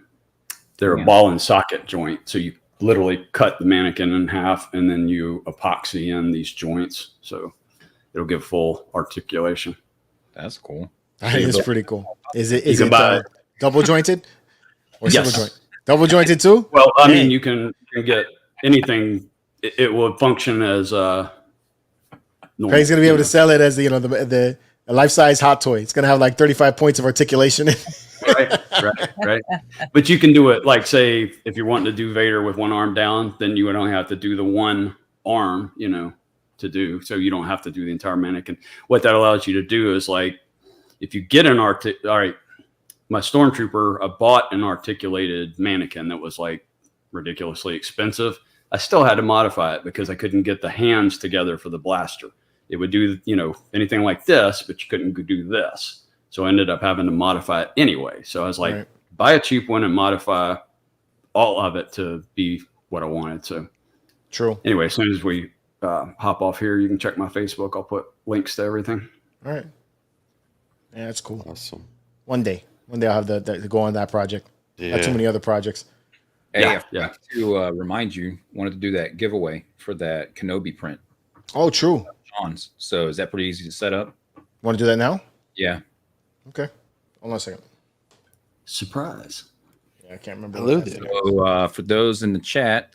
they're a ball and socket joint. So you literally cut the mannequin in half and then you epoxy in these joints. So it'll give full articulation. That's cool. That is pretty cool. Is it double jointed or single joint? Double jointed too? Well, I mean, you can get anything. It will function as normal. Craig's gonna be able to sell it as the life size hot toy. It's gonna have like 35 points of articulation. Right. But you can do it like, say, if you're wanting to do Vader with one arm down, then you would only have to do the one arm, to do. So you don't have to do the entire mannequin. What that allows you to do is, like, if you get an all right, my Stormtrooper, I bought an articulated mannequin that was like ridiculously expensive. I still had to modify it because I couldn't get the hands together for the blaster. It would do, anything like this, but you couldn't do this. So I ended up having to modify it anyway. So I was like, buy a cheap one and modify all of it to be what I wanted. So True. Anyway, as soon as we hop off here, you can check my Facebook. I'll put links to everything. All right. Yeah, that's cool. Awesome. One day I'll have to go on that project. Yeah. Not too many other projects. Hey, Yeah, I forgot to remind you, wanted to do that giveaway for that Kenobi print. Oh, true. Sean's. So is that pretty easy to set up? Want to do that now? Yeah. Okay. Hold on a second. Surprise. Yeah, I can't remember. Hello what there. So for those in the chat,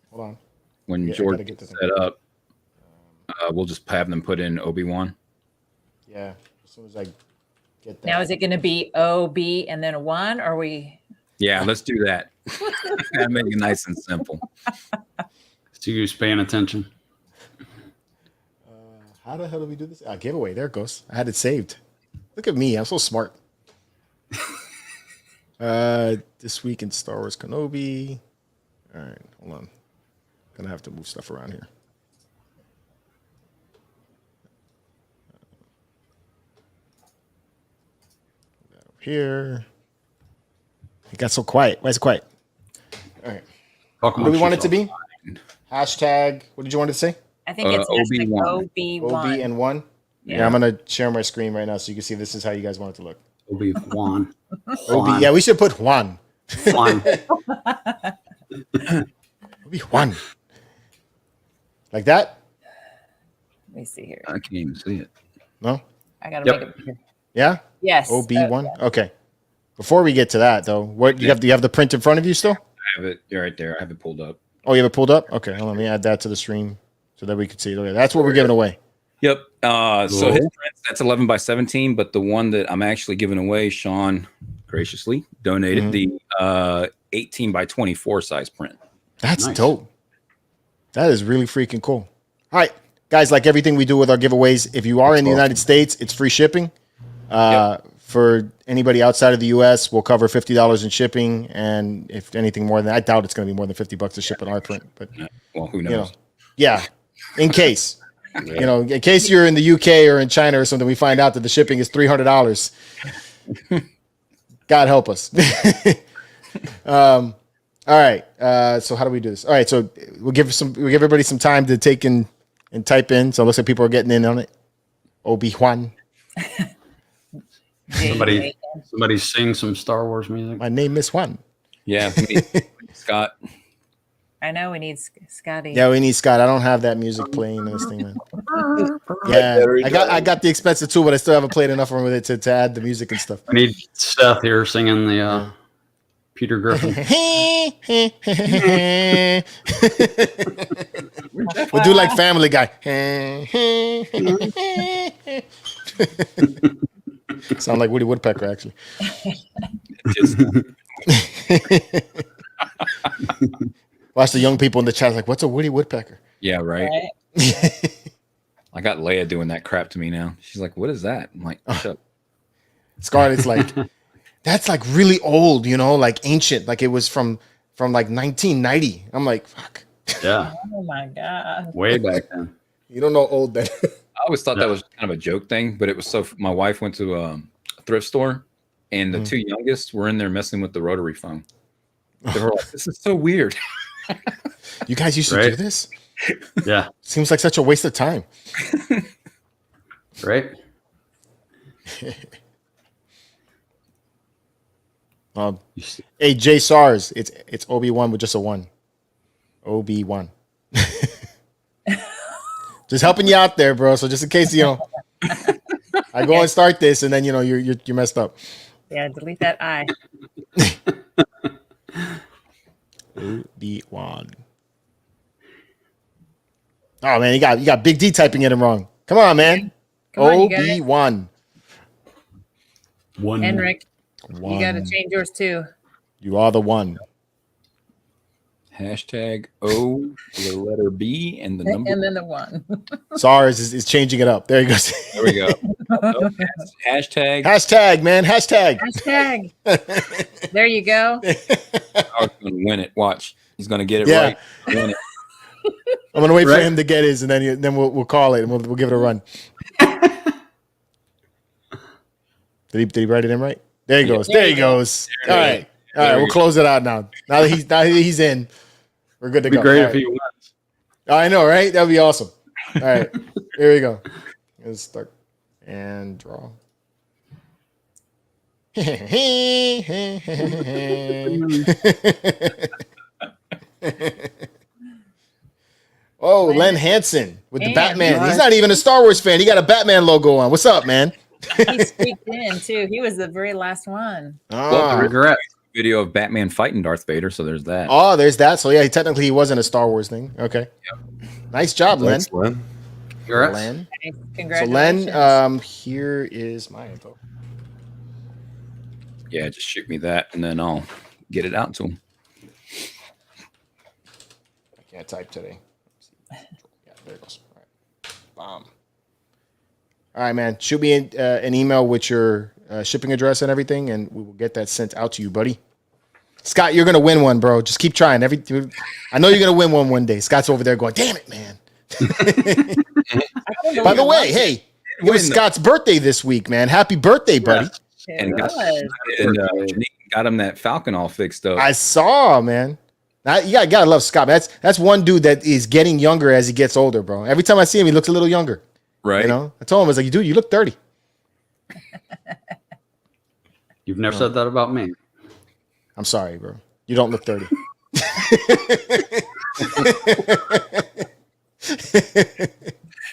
Hold on. when Yeah, I George gotta get gets to set up, we'll just have them put in Obi-Wan. Yeah. As soon as I get that. Now, is it going to be O, B, and then a 1? Or are we? Yeah, let's do that. That make it nice and simple. So who's paying attention? How the hell do we do this? Giveaway. There it goes. I had it saved. Look at me. I'm so smart. This week in Star Wars Kenobi. All right. Hold on. Gonna have to move stuff around here. Put that over here. It got so quiet. Why is it quiet? All right. Talk What do we want it to amongst be? Hashtag. What did you want it to say? I think it's hashtag Obi-Wan. OB1. OB and 1. Yeah, I'm gonna share my screen right now so you can see this is how you guys want it to look. Obi-Wan. OB. Yeah, we should put Juan. Juan. Obi-Wan. Like that? Let me see here. I can't even see it. No? I got to Yep. make it bigger. Yeah? Yes. OB1? Okay. Before we get to that though, do you have the print in front of you still? I have it right there. I have it pulled up. Oh, you have it pulled up? Okay, hold on. Let me add that to the stream so that we can see it. Okay, that's what we're giving away. Yep. So Cool. his prints, that's 11 by 17, but the one that I'm actually giving away, Sean graciously donated the 18 by 24 size print. That's Nice. dope. That is really freaking cool. All right, guys, like everything we do with our giveaways, if you are in the United States, it's free shipping. For anybody outside of the U.S., we'll cover $50 in shipping, and if anything more than that, I doubt it's going to be more than $50 to ship an art print. But Well, who knows? yeah, in case. In case you're in the UK or in China or something, we find out that the shipping is $300. God help us. All right. So how do we do this? All right. So we'll give everybody some time to take in and type in. So it looks like people are getting in on it. Obi-Wan. Somebody sing some Star Wars music. My name is Juan. Yeah. Scott. I know we need Scotty. Yeah, we need Scott. I don't have that music playing in this thing, man. Yeah, I got the expensive too, but I still haven't played enough with it to add the music and stuff. I need Seth here singing the Peter Griffin. We'll do like Family Guy. Sound like Woody Woodpecker, actually. Watch the young people in the chat like, what's a Woody Woodpecker? Yeah, right. I got Leia doing that crap to me now. She's like, what is that? I'm like, shut up. Scarlett's like, that's like really old, like ancient. Like it was from like 1990. I'm like, fuck. Yeah. Oh my God. Way back then. You don't know old then. I always thought that was kind of a joke thing, but it was so. My wife went to a thrift store, and the two youngest were in there messing with the rotary phone. They were like, "This is so weird." You guys used to do this? Yeah. Seems like such a waste of time. Right. Hey, Jay SARS, it's Obi-Wan with just a 1. Obi-Wan. Just helping you out there, bro. So just in case, I go and start this and then, you're messed up. Yeah, delete that I. Obi-Wan. Oh man, you got Big D typing it wrong. Come on, man. Come on, you got it. Obi-Wan. One. Henrik, One. you got to change yours too. You are the one. Hashtag O, the letter B, and the number. And then the 1. SARS is changing it up. There he goes. There we go. Hashtag. Hashtag, man. Hashtag. Hashtag. There you go. I was going to win it. Watch. He's gonna get it Yeah. right. Win it. I'm gonna wait for Right. him to get his, and then we'll call it and we'll give it a run. Did he write it in right? There he goes. There he goes. All right. We'll close it out now. Now that he's in, we're good to It'd be go. great All if right. he wins. I know, right? That'd be awesome. All right, here we go. Let's start and draw. Oh, Len Hansen with the And Batman. nice. He's not even a Star Wars fan. He got a Batman logo on. What's up, man? He squeaked in too. He was the very last one. Ah. Regret. Video of Batman fighting Darth Vader, so there's that. Oh, there's that. So yeah, technically he wasn't a Star Wars thing. Okay. Nice job, Len. Thanks, Len. Congrats. Len. So Congratulations. Len, here is my info. Yeah, just shoot me that, and then I'll get it out to him. I can't type today. Yeah, there it goes. All right. Bomb. All right, man. Shoot me an email with your shipping address and everything, and we will get that sent out to you, buddy. Scott, you're gonna win one, bro. Just keep trying. I know you're gonna win one day. Scott's over there going, "Damn it, man!" By the way, hey, it was Scott's birthday this week, man. Happy birthday, buddy! And It got, was. and Janine got him that Falcon all fixed up. I saw, man. Now, you gotta love Scott. That's one dude that is getting younger as he gets older, bro. Every time I see him, he looks a little younger. right? You know, I told him, I was like, dude, you look 30. You've never said that about me. I'm sorry, bro. You don't look 30.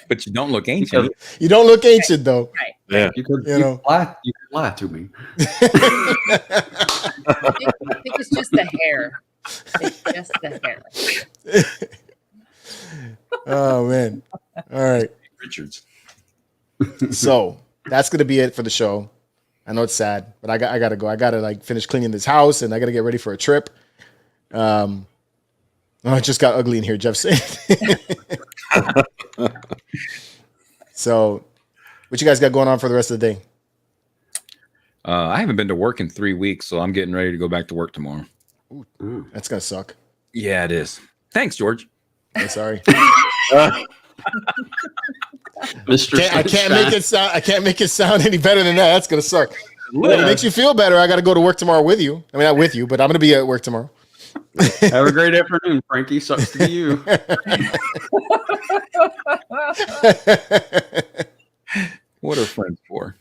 But you don't look ancient. You don't look ancient, though. Yeah. You could, You know. you could lie to me. I think it's just the hair. It's just the hair. Oh, man. All right. Richards. So that's going to be it for the show. I know it's sad, but I got to go. I got to like finish cleaning this house and I got to get ready for a trip. Oh, it just got ugly in here, Jeff said. So what you guys got going on for the rest of the day? I haven't been to work in 3 weeks, so I'm getting ready to go back to work tomorrow. That's going to suck. Yeah, it is. Thanks, George. I'm sorry. Mr. I can't make it sound. I can't make it sound any better than that. That's gonna suck. If it makes you feel better, I got to go to work tomorrow with you. I mean, not with you, but I'm gonna be at work tomorrow. Have a great afternoon, Frankie. Sucks to be you. What are friends for?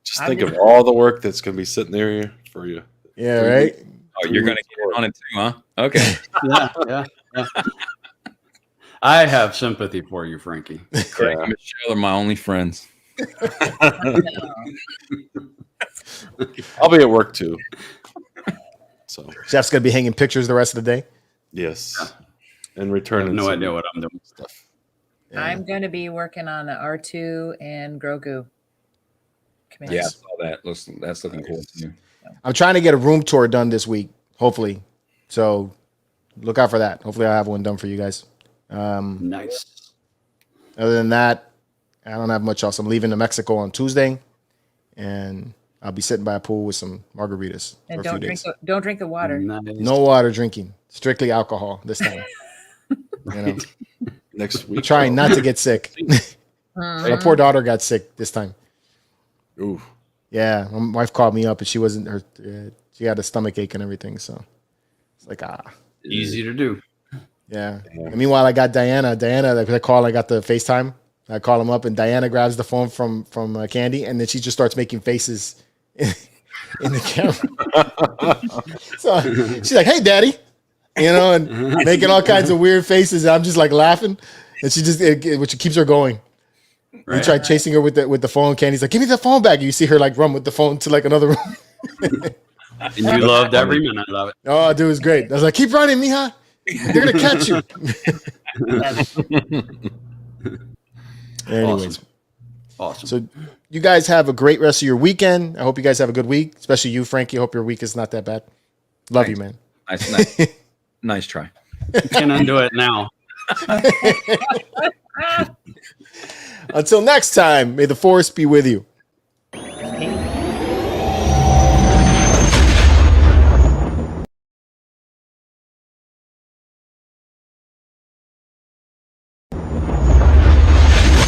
Just think of all the work that's going to be sitting there for you. Yeah, right. Oh, you're going to get on it too, huh? Okay. Yeah. I have sympathy for you, Frankie. Craig and Michelle are my only friends. I'll be at work too. So Jeff's gonna be hanging pictures the rest of the day. yes, and I have returning no some idea what I'm doing. stuff. Yeah. I'm going to be working on the R2 and Grogu. commands. Yeah, I saw that. Listen, that's looking cool too. I'm trying to get a room tour done this week, hopefully. So look out for that. Hopefully, I'll have one done for you guys. Nice. Other than that, I don't have much else. I'm leaving to Mexico on Tuesday, and I'll be sitting by a pool with some margaritas And for a few don't drink days. don't drink the water. Nice. No water drinking, strictly alcohol this time. You know, Next week. trying not to get sick. My poor daughter got sick this time. Ooh. Yeah, my wife called me up, and she wasn't her. She had a stomach ache and everything, so it's like Easy to do. yeah. And meanwhile, I got Diana. Diana, I call. I got the FaceTime. I call him up, and Diana grabs the phone from Candy, and then she just starts making faces in the camera. So she's like, "Hey, Daddy," you know, and making all kinds of weird faces. And I'm just like laughing, and she just which keeps her going. We tried chasing her with the phone. Candy's like, "Give me the phone back." And you see her like run with the phone to like another room. And you loved every minute of it. Oh, dude, it was great. I was like, "Keep running, mija. They're gonna catch you." Anyways, Awesome. so you guys have a great rest of your weekend. I hope you guys have a good week, especially you, Frankie. I hope your week is not that bad. Love you, man. Nice try. Can't undo it now. Until next time, may the force be with you.